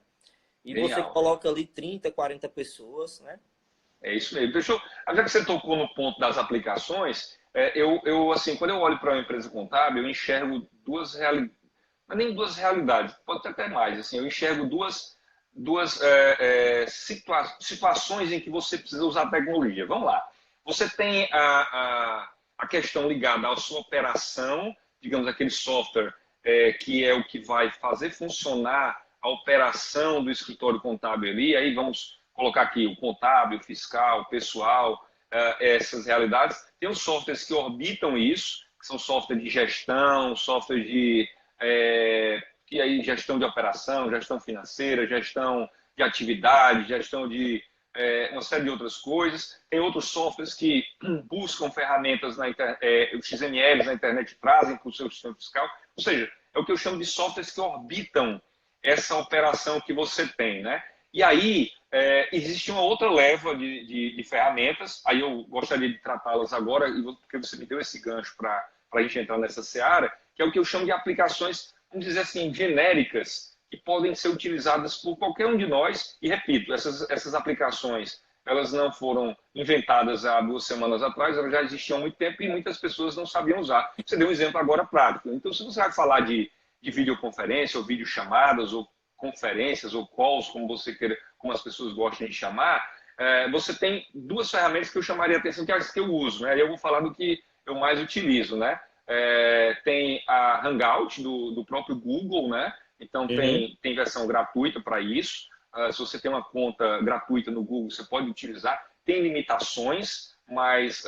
E você Genial. coloca ali 30, 40 pessoas, né? É isso mesmo. Já que você tocou no ponto das aplicações, assim, quando eu olho para uma empresa contábil, eu enxergo duas realidades, nem duas realidades, pode ter até mais. Assim, eu enxergo situações em que você precisa usar tecnologia. Vamos lá. Você tem a questão ligada à sua operação, digamos, aquele software que é o que vai fazer funcionar a operação do escritório contábil ali. Aí vamos colocar aqui o contábil, o fiscal, o pessoal, essas realidades. Tem os softwares que orbitam isso, que são software de gestão, software de que aí gestão de operação, gestão financeira, gestão de atividade, gestão de uma série de outras coisas. Tem outros softwares que buscam ferramentas na internet, os XMLs na internet trazem para o seu sistema fiscal. Ou seja, é o que eu chamo de softwares que orbitam essa operação que você tem, né? E aí existe uma outra leva de ferramentas, aí eu gostaria de tratá-las agora, porque você me deu esse gancho para a gente entrar nessa seara, que é o que eu chamo de aplicações, vamos dizer assim, genéricas, que podem ser utilizadas por qualquer um de nós. E repito, essas aplicações, elas não foram inventadas há 2 semanas atrás, elas já existiam há muito tempo e muitas pessoas não sabiam usar. Você deu um exemplo agora prático. Então, se você vai falar de videoconferência, ou videochamadas, ou conferências, ou calls, como você queira, como as pessoas gostam de chamar, você tem duas ferramentas que eu chamaria a atenção, que é as que eu uso, né? Eu vou falar do que eu mais utilizo, né? Tem a Hangout do próprio Google, né? Então Uhum. tem versão gratuita para isso. Se você tem uma conta gratuita no Google, você pode utilizar. Tem limitações, mas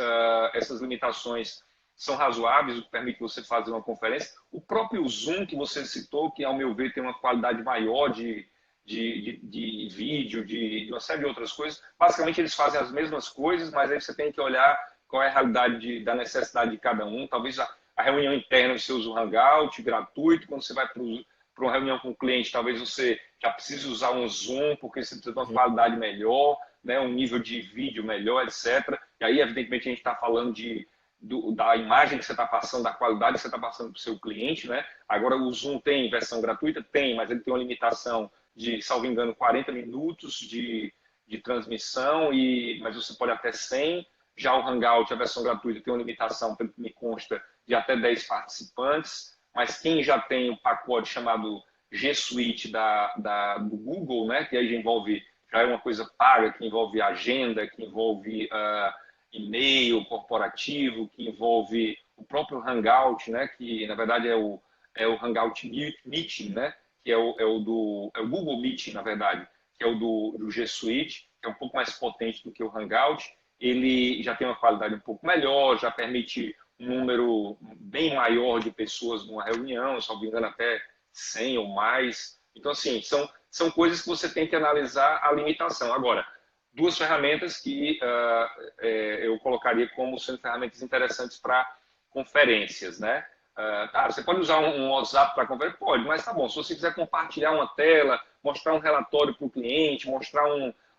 essas limitações são razoáveis, o que permite você fazer uma conferência. O próprio Zoom que você citou, que ao meu ver tem uma qualidade maior de vídeo, de uma série de outras coisas. Basicamente eles fazem as mesmas coisas, mas aí você tem que olhar qual é a realidade da necessidade de cada um. Talvez a reunião interna você usa o Hangout gratuito, quando você vai para uma reunião com o cliente, talvez você já precise usar um Zoom, porque você precisa de uma qualidade melhor, né, um nível de vídeo melhor, etc. E aí, evidentemente, a gente está falando da imagem que você está passando, da qualidade que você está passando para o seu cliente, né? Agora, o Zoom tem versão gratuita? Tem, mas ele tem uma limitação de, salvo engano, 40 minutos de transmissão, mas você pode até 100. Já o Hangout, a versão gratuita, tem uma limitação, pelo que me consta, de até 10 participantes. Mas quem já tem o pacote chamado G Suite do Google, né, que aí já é uma coisa paga, que envolve agenda, que envolve e-mail corporativo, que envolve o próprio Hangout, né, que na verdade é o Hangout Meeting, né, que é o Google Meeting, na verdade, que é o do G Suite, que é um pouco mais potente do que o Hangout. Ele já tem uma qualidade um pouco melhor, já permite um número bem maior de pessoas numa reunião, se não me engano, até 100 ou mais. Então, assim, são coisas que você tem que analisar a limitação. Agora, duas ferramentas que eu colocaria como sendo ferramentas interessantes para conferências, né? Você pode usar um WhatsApp para conferência? Pode, mas tá bom. Se você quiser compartilhar uma tela, mostrar um relatório para o cliente, mostrar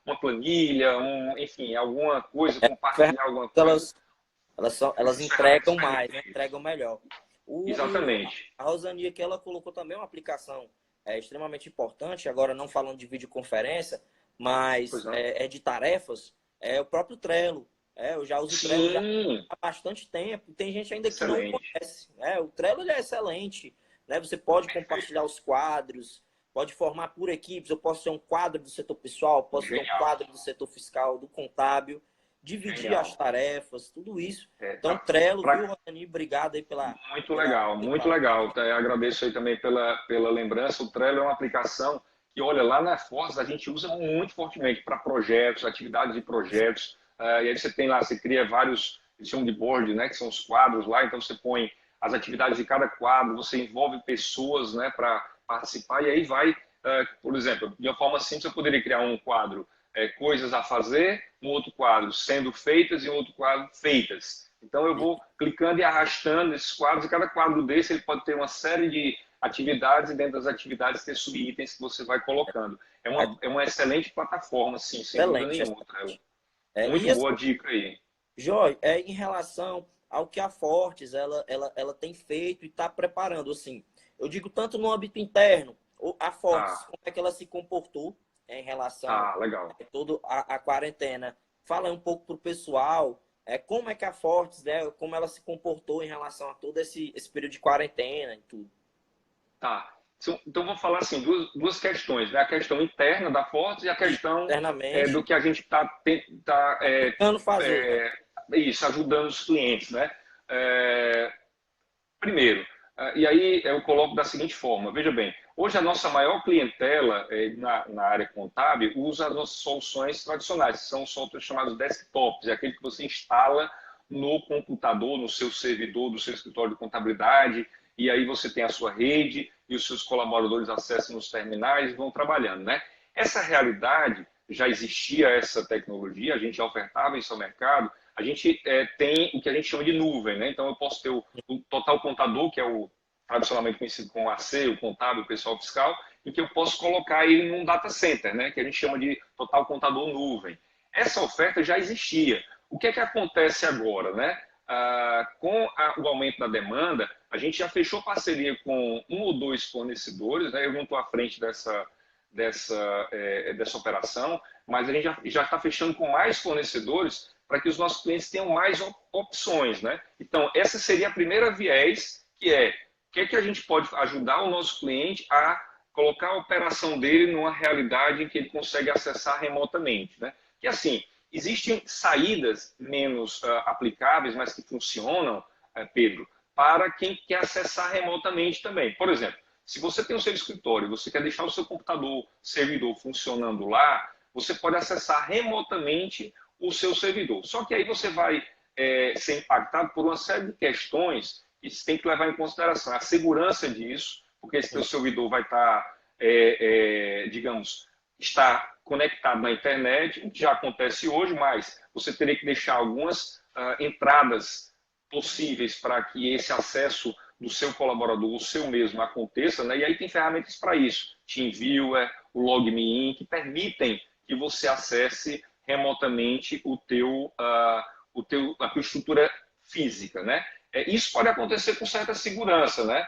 uma planilha, enfim, alguma coisa, compartilhar alguma coisa, Elas, elas essas ferramentas entregam são mais, né? perfeitas. Entregam melhor. Exatamente. A Rosania aqui, ela colocou também uma aplicação extremamente importante, agora não falando de videoconferência, Pois mas não. é de tarefas, é o próprio Trello. Eu já uso o Trello já Sim, há bastante tempo. Tem gente ainda que não excelente. conhece. O Trello ele é excelente. Né? Você pode compartilhar os quadros, pode formar por equipes. Eu posso ter um quadro do setor pessoal, posso ter um Genial, quadro do setor fiscal, do contábil, dividir as genial. tarefas, tudo isso. Então, Pra, Trello, viu, pra, Rosani? Obrigado aí muito pela legal, muito fala. legal. Eu agradeço aí também pela lembrança. O Trello é uma aplicação que, olha, lá na Foz a gente usa muito fortemente para projetos, atividades de projetos. E aí você tem lá, você cria vários, eles chamam de board, né, que são os quadros lá, então você põe as atividades de cada quadro, você envolve pessoas, né, para participar, e aí vai, por exemplo, de uma forma simples, eu poderia criar um quadro, coisas a fazer, um outro quadro sendo feitas e um outro quadro feitas. Então eu vou clicando e arrastando esses quadros, e cada quadro desse ele pode ter uma série de atividades, e dentro das atividades ter subitens que você vai colocando. É uma excelente plataforma, sim, sem dúvida Excelente, nenhuma. excelente. Muito E assim, boa dica aí. Jorge, em relação ao que a Fortes ela tem feito e está preparando. Assim, eu digo tanto no âmbito interno, a Fortes, Tá, como é que ela se comportou em relação tá, legal. a toda a quarentena. Fala um pouco para o pessoal como é que a Fortes, né, como ela se comportou em relação a todo esse período de quarentena e tudo. Tá. Então, vou falar assim, duas questões, né? A questão interna da Fortes e a E questão do internamente, que a gente está tentando fazer, né? isso, ajudando os clientes, né? É, primeiro, e aí eu coloco da seguinte forma, veja bem, hoje a nossa maior clientela na área contábil usa as nossas soluções tradicionais, que são softwares chamados desktops, é aquele que você instala no computador, no seu servidor do seu escritório de contabilidade, e aí você tem a sua rede e os seus colaboradores acessam os terminais e vão trabalhando, né? Essa realidade, já existia essa tecnologia, a gente já ofertava isso ao mercado, a gente tem o que a gente chama de nuvem, né? Então eu posso ter o total contador, que é o tradicionalmente conhecido como AC, o contábil, o pessoal fiscal, em que eu posso colocar ele num data center, né? Que a gente chama de total contador nuvem. Essa oferta já existia. O que é que acontece agora, né? O aumento da demanda, a gente já fechou parceria com um ou dois fornecedores, né? Eu não estou à frente dessa operação, mas a gente já está fechando com mais fornecedores para que os nossos clientes tenham mais opções, né? Então, essa seria a primeira viés, que é o que é que a gente pode ajudar o nosso cliente a colocar a operação dele numa realidade em que ele consegue acessar remotamente, né? Que assim, existem saídas menos aplicáveis, mas que funcionam, Pedro, para quem quer acessar remotamente também. Por exemplo, se você tem o seu escritório, você quer deixar o seu computador, servidor funcionando lá, você pode acessar remotamente o seu servidor. Só que aí você vai ser impactado por uma série de questões que você tem que levar em consideração. A segurança disso, porque esse seu servidor vai estar, digamos, estar conectado na internet, o que já acontece hoje, mas você teria que deixar algumas entradas possíveis para que esse acesso do seu colaborador, o seu mesmo, aconteça, né? E aí tem ferramentas para isso, TeamViewer, o LogMeIn, que permitem que você acesse remotamente a tua estrutura física, né? Isso pode acontecer com certa segurança, né?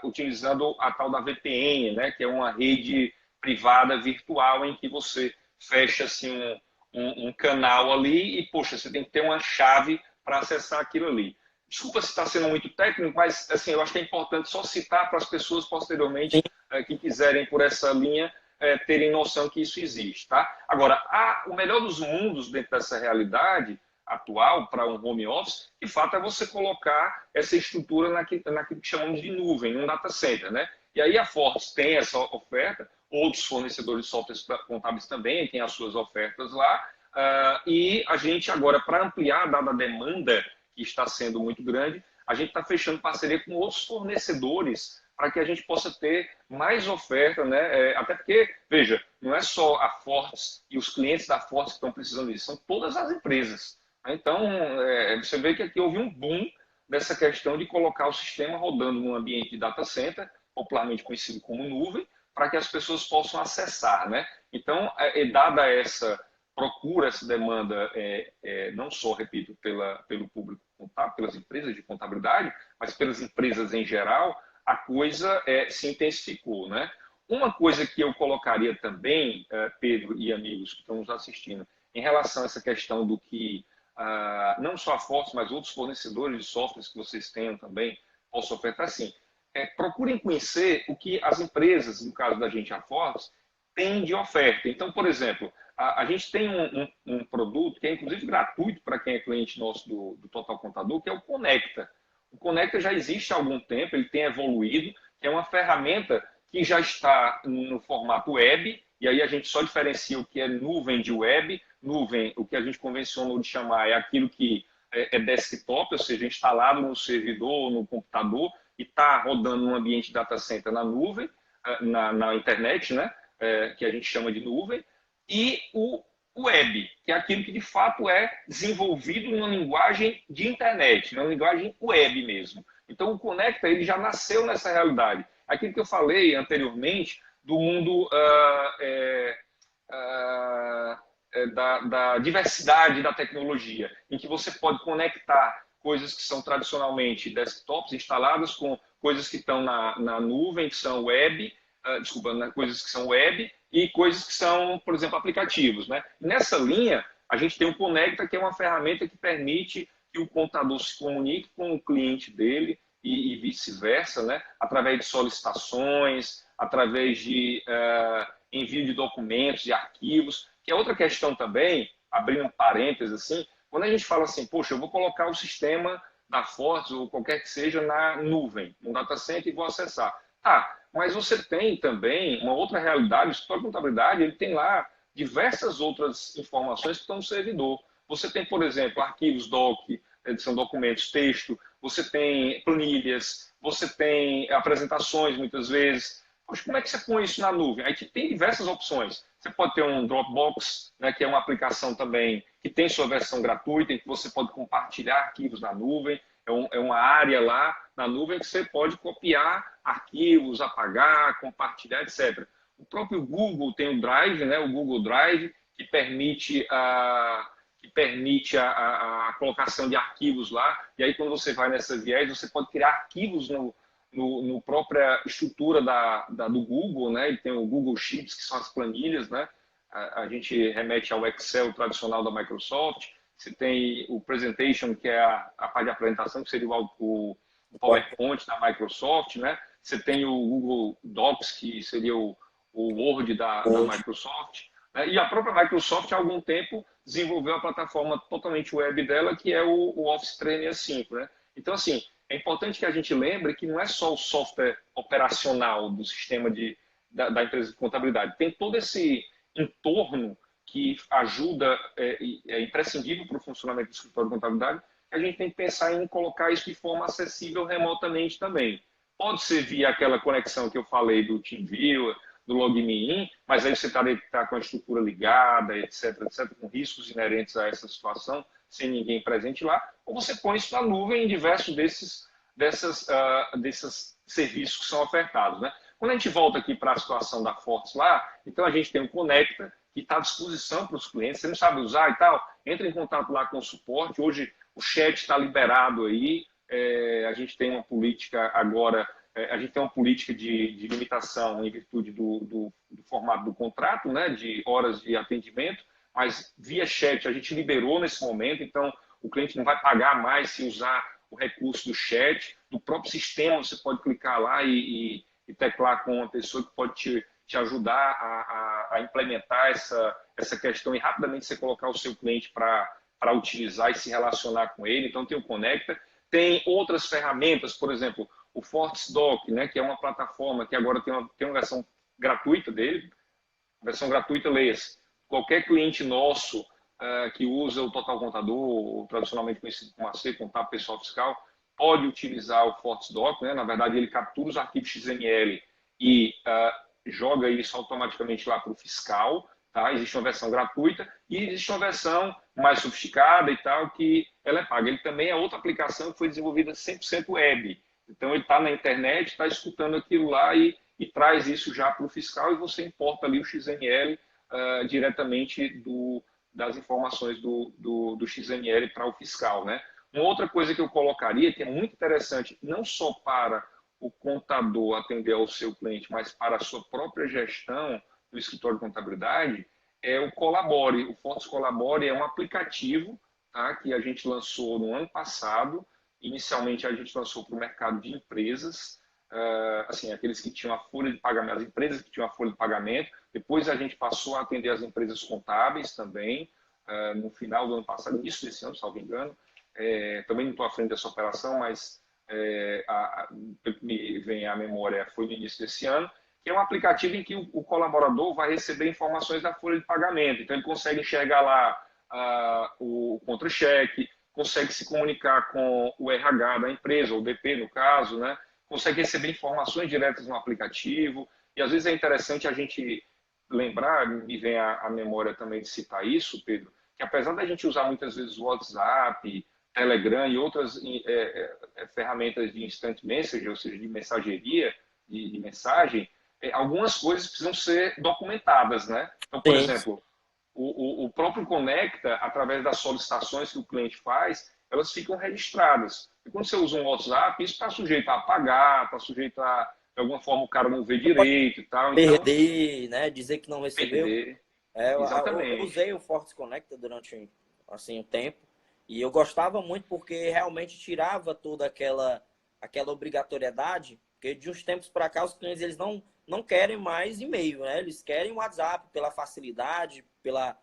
Utilizando a tal da VPN, né? Que é uma rede privada virtual em que você fecha assim, um canal ali e, poxa, você tem que ter uma chave para acessar aquilo ali. Desculpa se está sendo muito técnico, mas assim, eu acho que é importante só citar para as pessoas Sim, posteriormente que quiserem por essa linha terem noção que isso existe. Tá? Agora, o melhor dos mundos dentro dessa realidade atual para um home office, de fato, é você colocar essa estrutura naquilo que chamamos de nuvem, um data center. Né? E aí a Fortes tem essa oferta, outros fornecedores de softwares contábeis também têm as suas ofertas lá, e a gente agora, para ampliar, dada a demanda que está sendo muito grande, a gente está fechando parceria com outros fornecedores para que a gente possa ter mais oferta, né? Até porque, veja, não é só a Fortes e os clientes da Fortes que estão precisando disso, são todas as empresas. Então, você vê que aqui houve um boom dessa questão de colocar o sistema rodando num ambiente de data center, popularmente conhecido como nuvem, para que as pessoas possam acessar, né? Então, dada essa procura, essa demanda, não só, repito, pelo público contábil, pelas empresas de contabilidade, mas pelas empresas em geral, a coisa se intensificou, né? Uma coisa que eu colocaria também, Pedro e amigos que estão nos assistindo, em relação a essa questão do que não só a Force, mas outros fornecedores de softwares que vocês tenham também possam ofertar, assim, procurem conhecer o que as empresas, no caso da gente, a Force, têm de oferta. Então, por exemplo, a gente tem um produto que é inclusive gratuito para quem é cliente nosso do Total Contador, que é o Conecta. O Conecta já existe há algum tempo, ele tem evoluído, que é uma ferramenta que já está no formato web, e aí a gente só diferencia o que é nuvem de web. Nuvem, o que a gente convencionou de chamar, é aquilo que é desktop, ou seja, instalado no servidor, no computador, e está rodando num ambiente data center na nuvem, na internet, né? Que a gente chama de nuvem, e o web, que é aquilo que de fato é desenvolvido numa linguagem de internet, numa linguagem web mesmo. Então o Conecta ele já nasceu nessa realidade. Aquilo que eu falei anteriormente do mundo da diversidade da tecnologia, em que você pode conectar coisas que são tradicionalmente desktops instaladas com coisas que estão na nuvem, que são web, coisas que são web e coisas que são, por exemplo, aplicativos, né? Nessa linha, a gente tem o Conecta, que é uma ferramenta que permite que o contador se comunique com o cliente dele e vice-versa, né? Através de solicitações, através de envio de documentos, de arquivos, que é outra questão também, abrindo um parênteses assim, quando a gente fala assim, poxa, eu vou colocar o sistema da Fortes ou qualquer que seja na nuvem, no data center e vou acessar. Tá, mas você tem também uma outra realidade, o escritório de contabilidade, ele tem lá diversas outras informações que estão no servidor. Você tem, por exemplo, arquivos doc, são documentos texto, você tem planilhas, você tem apresentações muitas vezes. Poxa, como é que você põe isso na nuvem? Aí tem diversas opções. Você pode ter um Dropbox, né, que é uma aplicação também que tem sua versão gratuita, em que você pode compartilhar arquivos na nuvem. É uma área lá na nuvem que você pode copiar arquivos, apagar, compartilhar, etc. O próprio Google tem o Drive, né, o Google Drive, que permite a colocação de arquivos lá. E aí, quando você vai nessa viés, você pode criar arquivos no própria estrutura do Google, né? E tem o Google Sheets, que são as planilhas, né? A gente remete ao Excel tradicional da Microsoft. Você tem o Presentation, que é a parte de apresentação, que seria o PowerPoint da Microsoft, né? Você tem o Google Docs, que seria o Word da Microsoft. Né? E a própria Microsoft, há algum tempo, desenvolveu a plataforma totalmente web dela, que é o Office 365. Né? Então, assim, é importante que a gente lembre que não é só o software operacional do sistema da empresa de contabilidade. Tem todo esse entorno que ajuda, é imprescindível para o funcionamento do escritório de contabilidade, que a gente tem que pensar em colocar isso de forma acessível remotamente também. Pode ser via aquela conexão que eu falei do TeamViewer, do LogMeIn, mas aí você está com a estrutura ligada, etc., com riscos inerentes a essa situação, sem ninguém presente lá, ou você põe isso na nuvem em diversos desses serviços que são ofertados. Né? Quando a gente volta aqui para a situação da Fortes lá, então a gente tem o Conecta, que está à disposição para os clientes, você não sabe usar e tal, entra em contato lá com o suporte, hoje o chat está liberado aí, a gente tem uma política agora, a gente tem uma política de limitação em virtude do formato do contrato, né, de horas de atendimento, mas via chat a gente liberou nesse momento, então o cliente não vai pagar mais se usar o recurso do chat, do próprio sistema você pode clicar lá e teclar com uma pessoa que pode te ajudar a implementar essa questão e rapidamente você colocar o seu cliente para utilizar e se relacionar com ele. Então tem o Conecta, tem outras ferramentas, por exemplo, o FortesDoc, né, que é uma plataforma que agora tem uma versão gratuita dele, versão gratuita, leia-se. Qualquer cliente nosso que usa o Total Contador, ou tradicionalmente conhecido como AC, Contábil Pessoal Fiscal, pode utilizar o FortesDoc, né? Na verdade, ele captura os arquivos XML e joga isso automaticamente lá para o fiscal. Tá? Existe uma versão gratuita e existe uma versão mais sofisticada e tal, que ela é paga. Ele também é outra aplicação que foi desenvolvida 100% web. Então, ele está na internet, está escutando aquilo lá e traz isso já para o fiscal e você importa ali o XML diretamente das informações do XML para o fiscal. Né? Uma outra coisa que eu colocaria, que é muito interessante, não só para o contador atender ao seu cliente, mas para a sua própria gestão do escritório de contabilidade, é o Colabore. O Fortes Colabore é um aplicativo, tá, que a gente lançou no ano passado. Inicialmente, a gente lançou para o mercado de empresas, assim, aqueles que tinham a folha de pagamento, as empresas que tinham a folha de pagamento. Depois, a gente passou a atender as empresas contábeis também, no final do ano passado, início desse ano, salvo engano. Também não estou à frente dessa operação, mas me vem à memória, foi no início desse ano, que é um aplicativo em que o colaborador vai receber informações da folha de pagamento. Então, ele consegue enxergar lá o contra-cheque, consegue se comunicar com o RH da empresa, ou o DP no caso, né? Consegue receber informações diretas no aplicativo. E às vezes é interessante a gente lembrar, me vem à memória também de citar isso, Pedro, que apesar da gente usar muitas vezes o WhatsApp, Telegram e outras ferramentas de instant message, ou seja, de mensageria, de mensagem, algumas coisas precisam ser documentadas, né? Então, por exemplo, o próprio Conecta, através das solicitações que o cliente faz, elas ficam registradas. E quando você usa um WhatsApp, isso está sujeito a apagar, está sujeito a, de alguma forma, o cara não ver direito e tal. Então, Perder, né? Dizer que não recebeu. perder. Eu Exatamente. usei o Fortes Connect durante assim, um tempo e eu gostava muito porque realmente tirava toda aquela obrigatoriedade, porque de uns tempos para cá os clientes eles não querem mais e-mail, né? Eles querem o WhatsApp pela facilidade, pela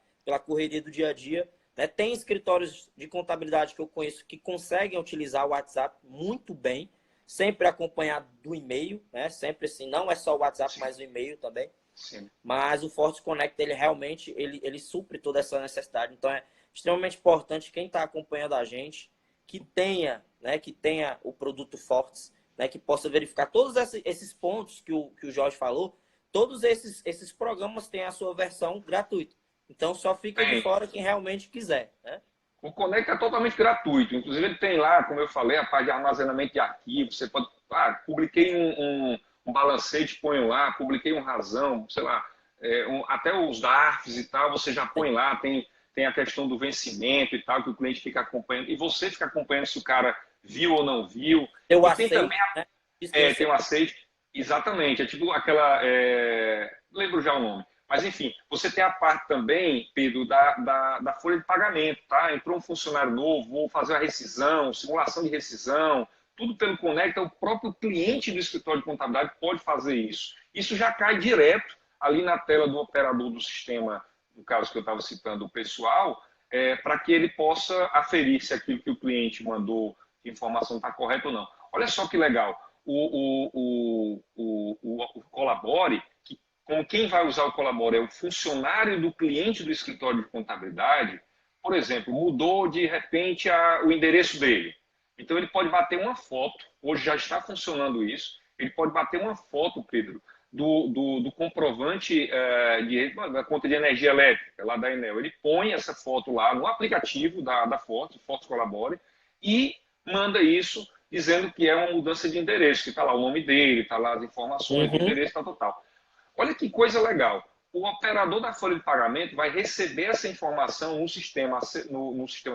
correria do dia a dia. Né? Tem escritórios de contabilidade que eu conheço que conseguem utilizar o WhatsApp muito bem, sempre acompanhado do e-mail, né? Sempre assim, não é só o WhatsApp, Sim, mas o e-mail também. sim. Mas o Forte Connect, ele realmente ele supre toda essa necessidade. Então, é extremamente importante quem está acompanhando a gente que tenha o produto Fortes, né, que possa verificar todos esses pontos que o Jorge falou. Todos esses programas têm a sua versão gratuita. Então, só fica de Tem. fora quem realmente quiser. Né? O Connect é totalmente gratuito. Inclusive, ele tem lá, como eu falei, a parte de armazenamento de arquivos. Você pode. Publiquei um balancete, ponho lá. Publiquei um razão, sei lá. Até os DARFs e tal, você já põe lá. Tem a questão do vencimento e tal, que o cliente fica acompanhando. E você fica acompanhando se o cara viu ou não viu. Eu E tem também aceito, né? Isso que você... tem um aceite. Exatamente. É tipo aquela. Lembro já o nome. Mas, enfim, você tem a parte também, Pedro, da folha de pagamento, tá? Entrou um funcionário novo, vou fazer a rescisão, simulação de rescisão, tudo pelo Conecta, o próprio cliente do escritório de contabilidade pode fazer isso. Isso já cai direto ali na tela do operador do sistema, no caso que eu estava citando, o pessoal, para que ele possa aferir se aquilo que o cliente mandou, que a informação está correta ou não. Olha só que legal. O Colabore, como quem vai usar o Colabora é o funcionário do cliente do escritório de contabilidade, por exemplo, mudou de repente o endereço dele. Então ele pode bater uma foto, hoje já está funcionando isso, ele pode bater uma foto, Pedro, do comprovante da conta de energia elétrica lá da Enel. Ele põe essa foto lá no aplicativo da Fortes Colabore, e manda isso dizendo que é uma mudança de endereço, que está lá o nome dele, está lá as informações do Uhum. endereço, tal, tal, tal. Olha que coisa legal. O operador da folha de pagamento vai receber essa informação no sistema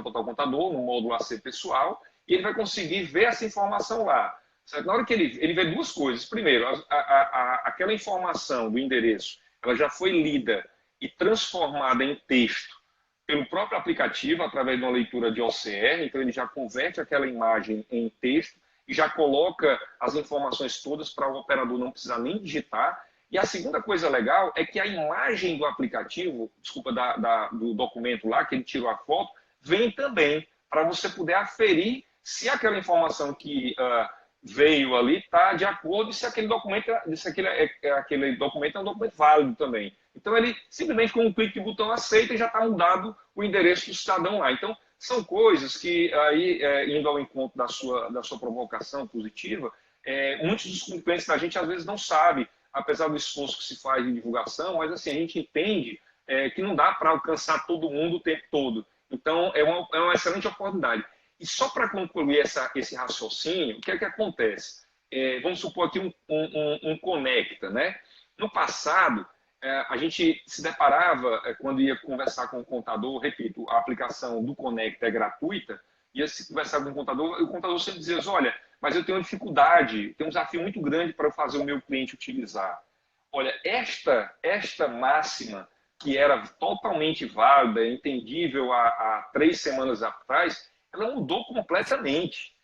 Total Contador, no módulo AC pessoal, e ele vai conseguir ver essa informação lá. Certo? Na hora que ele vê duas coisas. Primeiro, aquela informação do endereço, ela já foi lida e transformada em texto pelo próprio aplicativo, através de uma leitura de OCR, então ele já converte aquela imagem em texto e já coloca as informações todas para o operador não precisar nem digitar. E a segunda coisa legal é que a imagem do aplicativo, desculpa, do documento lá, que ele tirou a foto, vem também para você poder aferir se aquela informação que veio ali está de acordo e se aquele documento, aquele documento é um documento válido também. Então, ele simplesmente com um clique de botão aceita e já está mudado o endereço do cidadão lá. Então, são coisas que, aí, indo ao encontro da sua provocação positiva, muitos dos clientes da gente às vezes não sabem, apesar do esforço que se faz de divulgação, mas assim, a gente entende que não dá para alcançar todo mundo o tempo todo. Então, é uma excelente oportunidade. E só para concluir esse raciocínio, o que é que acontece? Vamos supor aqui um Conecta, né? No passado, a gente se deparava, quando ia conversar com o contador, repito, a aplicação do Conecta é gratuita, ia se conversar com o contador sempre dizia, olha, mas eu tenho uma dificuldade, tenho um desafio muito grande para eu fazer o meu cliente utilizar. Olha, esta máxima, que era totalmente válida, entendível há 3 semanas atrás, ela mudou completamente.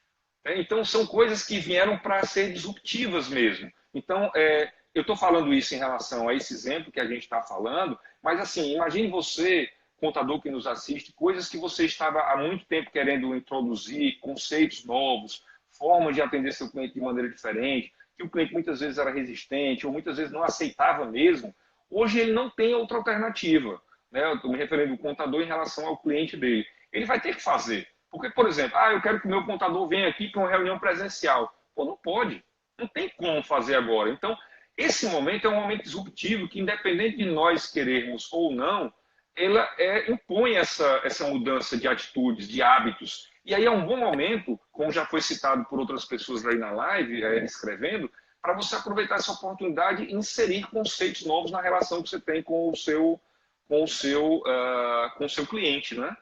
Então, são coisas que vieram para ser disruptivas mesmo. Então, eu estou falando isso em relação a esse exemplo que a gente está falando, mas assim, imagine você, contador que nos assiste, coisas que você estava há muito tempo querendo introduzir, conceitos novos, formas de atender seu cliente de maneira diferente, que o cliente muitas vezes era resistente ou muitas vezes não aceitava mesmo. Hoje ele não tem outra alternativa. Né? Eu estou me referindo ao contador em relação ao cliente dele. Ele vai ter que fazer. Porque, por exemplo, eu quero que o meu contador venha aqui para uma reunião presencial. Pô, não pode. Não tem como fazer agora. Então, esse momento é um momento disruptivo que, independente de nós querermos ou não, ela impõe essa mudança de atitudes, de hábitos. E aí é um bom momento, como já foi citado por outras pessoas aí na live, escrevendo, para você aproveitar essa oportunidade e inserir conceitos novos na relação que você tem com o seu cliente, né?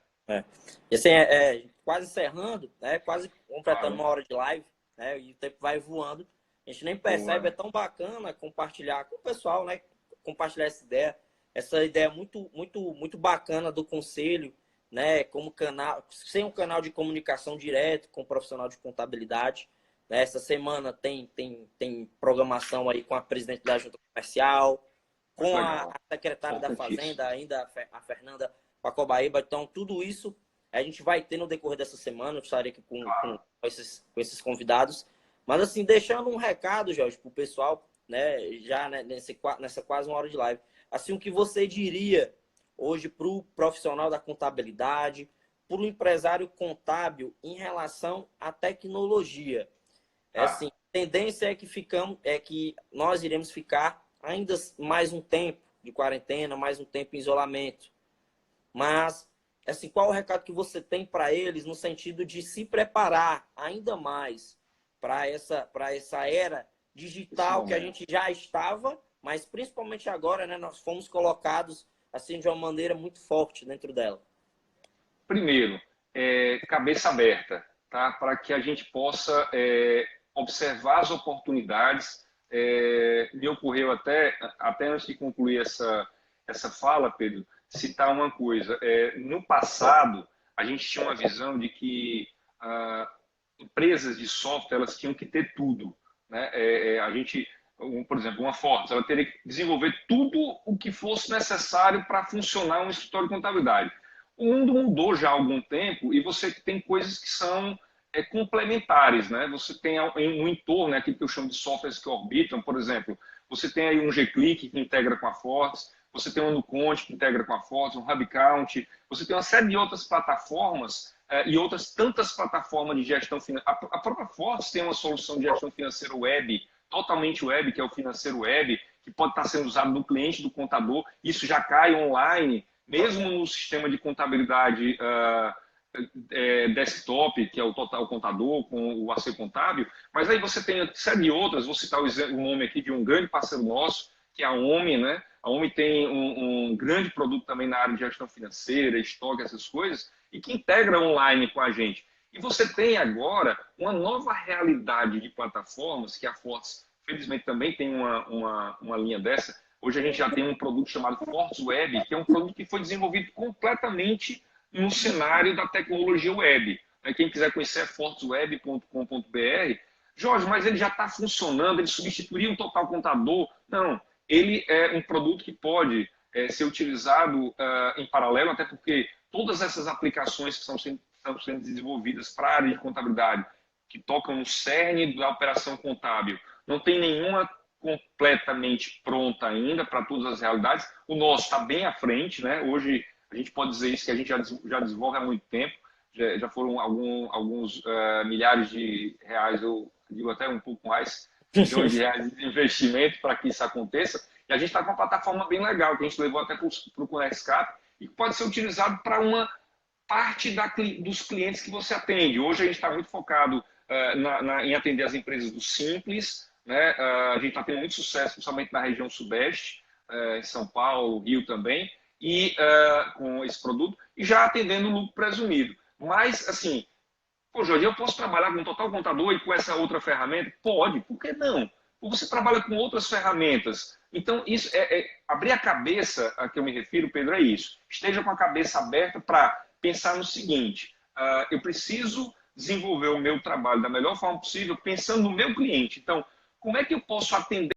E assim, quase encerrando, né? Quase completando uma hora de live, né? E o tempo vai voando. A gente nem percebe, é tão bacana compartilhar com o pessoal, né? Compartilhar essa ideia muito bacana do conselho, né? Como canal, sem um canal de comunicação direto com o profissional de contabilidade. Né? Essa semana tem programação aí com a presidente da Junta Comercial, com a secretária da Fazenda, ainda a Fernanda Pacobaíba. Então, tudo isso a gente vai ter no decorrer dessa semana. Eu estarei aqui com esses convidados. Mas, assim, deixando um recado, Jorge, para o pessoal, né, já né, nessa quase uma hora de live. Assim, o que você diria hoje para o profissional da contabilidade, para o empresário contábil em relação à tecnologia? Assim, a tendência é que nós iremos ficar ainda mais um tempo de quarentena, mais um tempo em isolamento. Mas, assim, qual o recado que você tem para eles no sentido de se preparar ainda mais para essa era digital que a gente já estava, mas principalmente agora, né, nós fomos colocados assim de uma maneira muito forte dentro dela? Primeiro, cabeça aberta, tá? Para que a gente possa observar as oportunidades. Me ocorreu até antes de concluir essa fala, Pedro, citar uma coisa. No passado, a gente tinha uma visão de que empresas de software elas tinham que ter tudo, né? Por exemplo, uma Fortes, ela teria que desenvolver tudo o que fosse necessário para funcionar um escritório de contabilidade. O mundo mudou já há algum tempo e você tem coisas que são complementares, né? Você tem um entorno, aquilo que eu chamo de softwares que orbitam, por exemplo, você tem aí um G-Click que integra com a Fortes, você tem um Nuconte que integra com a Fortes, um HubCount, você tem uma série de outras plataformas e outras tantas plataformas de gestão financeira. A própria Fortes tem uma solução de gestão financeira web, totalmente web, que é o Financeiro Web, que pode estar sendo usado no cliente do contador. Isso já cai online, mesmo no sistema de contabilidade desktop, que é o Total Contador, com o AC Contábil. Mas aí você tem uma série de outras, vou citar o nome aqui de um grande parceiro nosso, que é a OMI, né? A OMI tem um grande produto também na área de gestão financeira, estoque, essas coisas, e que integra online com a gente. E você tem agora uma nova realidade de plataformas, que a Fortes, felizmente, também tem uma linha dessa. Hoje a gente já tem um produto chamado Fortes Web, que é um produto que foi desenvolvido completamente no cenário da tecnologia web. Quem quiser conhecer é fortesweb.com.br. Jorge, mas ele já está funcionando, ele substituiria um Total Contador? Não, ele é um produto que pode ser utilizado em paralelo, até porque todas essas aplicações que estão sendo desenvolvidas para a área de contabilidade, que tocam no cerne da operação contábil, não tem nenhuma completamente pronta ainda para todas as realidades. O nosso está bem à frente, né? Hoje a gente pode dizer isso, que a gente já desenvolve há muito tempo, já foram alguns milhares de reais, eu digo até um pouco mais, milhões de reais de investimento para que isso aconteça. E a gente está com uma plataforma bem legal, que a gente levou até para o Conexcap, e que pode ser utilizado para uma parte dos clientes que você atende. Hoje a gente está muito focado em atender as empresas do Simples, né? A gente está tendo muito sucesso, principalmente na região sudeste, em São Paulo, Rio também, e com esse produto, e já atendendo o lucro presumido. Mas, assim, pô, Jorge, eu posso trabalhar com um Total Contador e com essa outra ferramenta? Pode, por que não? Você trabalha com outras ferramentas. Então, isso abrir a cabeça a que eu me refiro, Pedro, é isso. Esteja com a cabeça aberta para pensar no seguinte: eu preciso desenvolver o meu trabalho da melhor forma possível, pensando no meu cliente. Então, como é que eu posso atender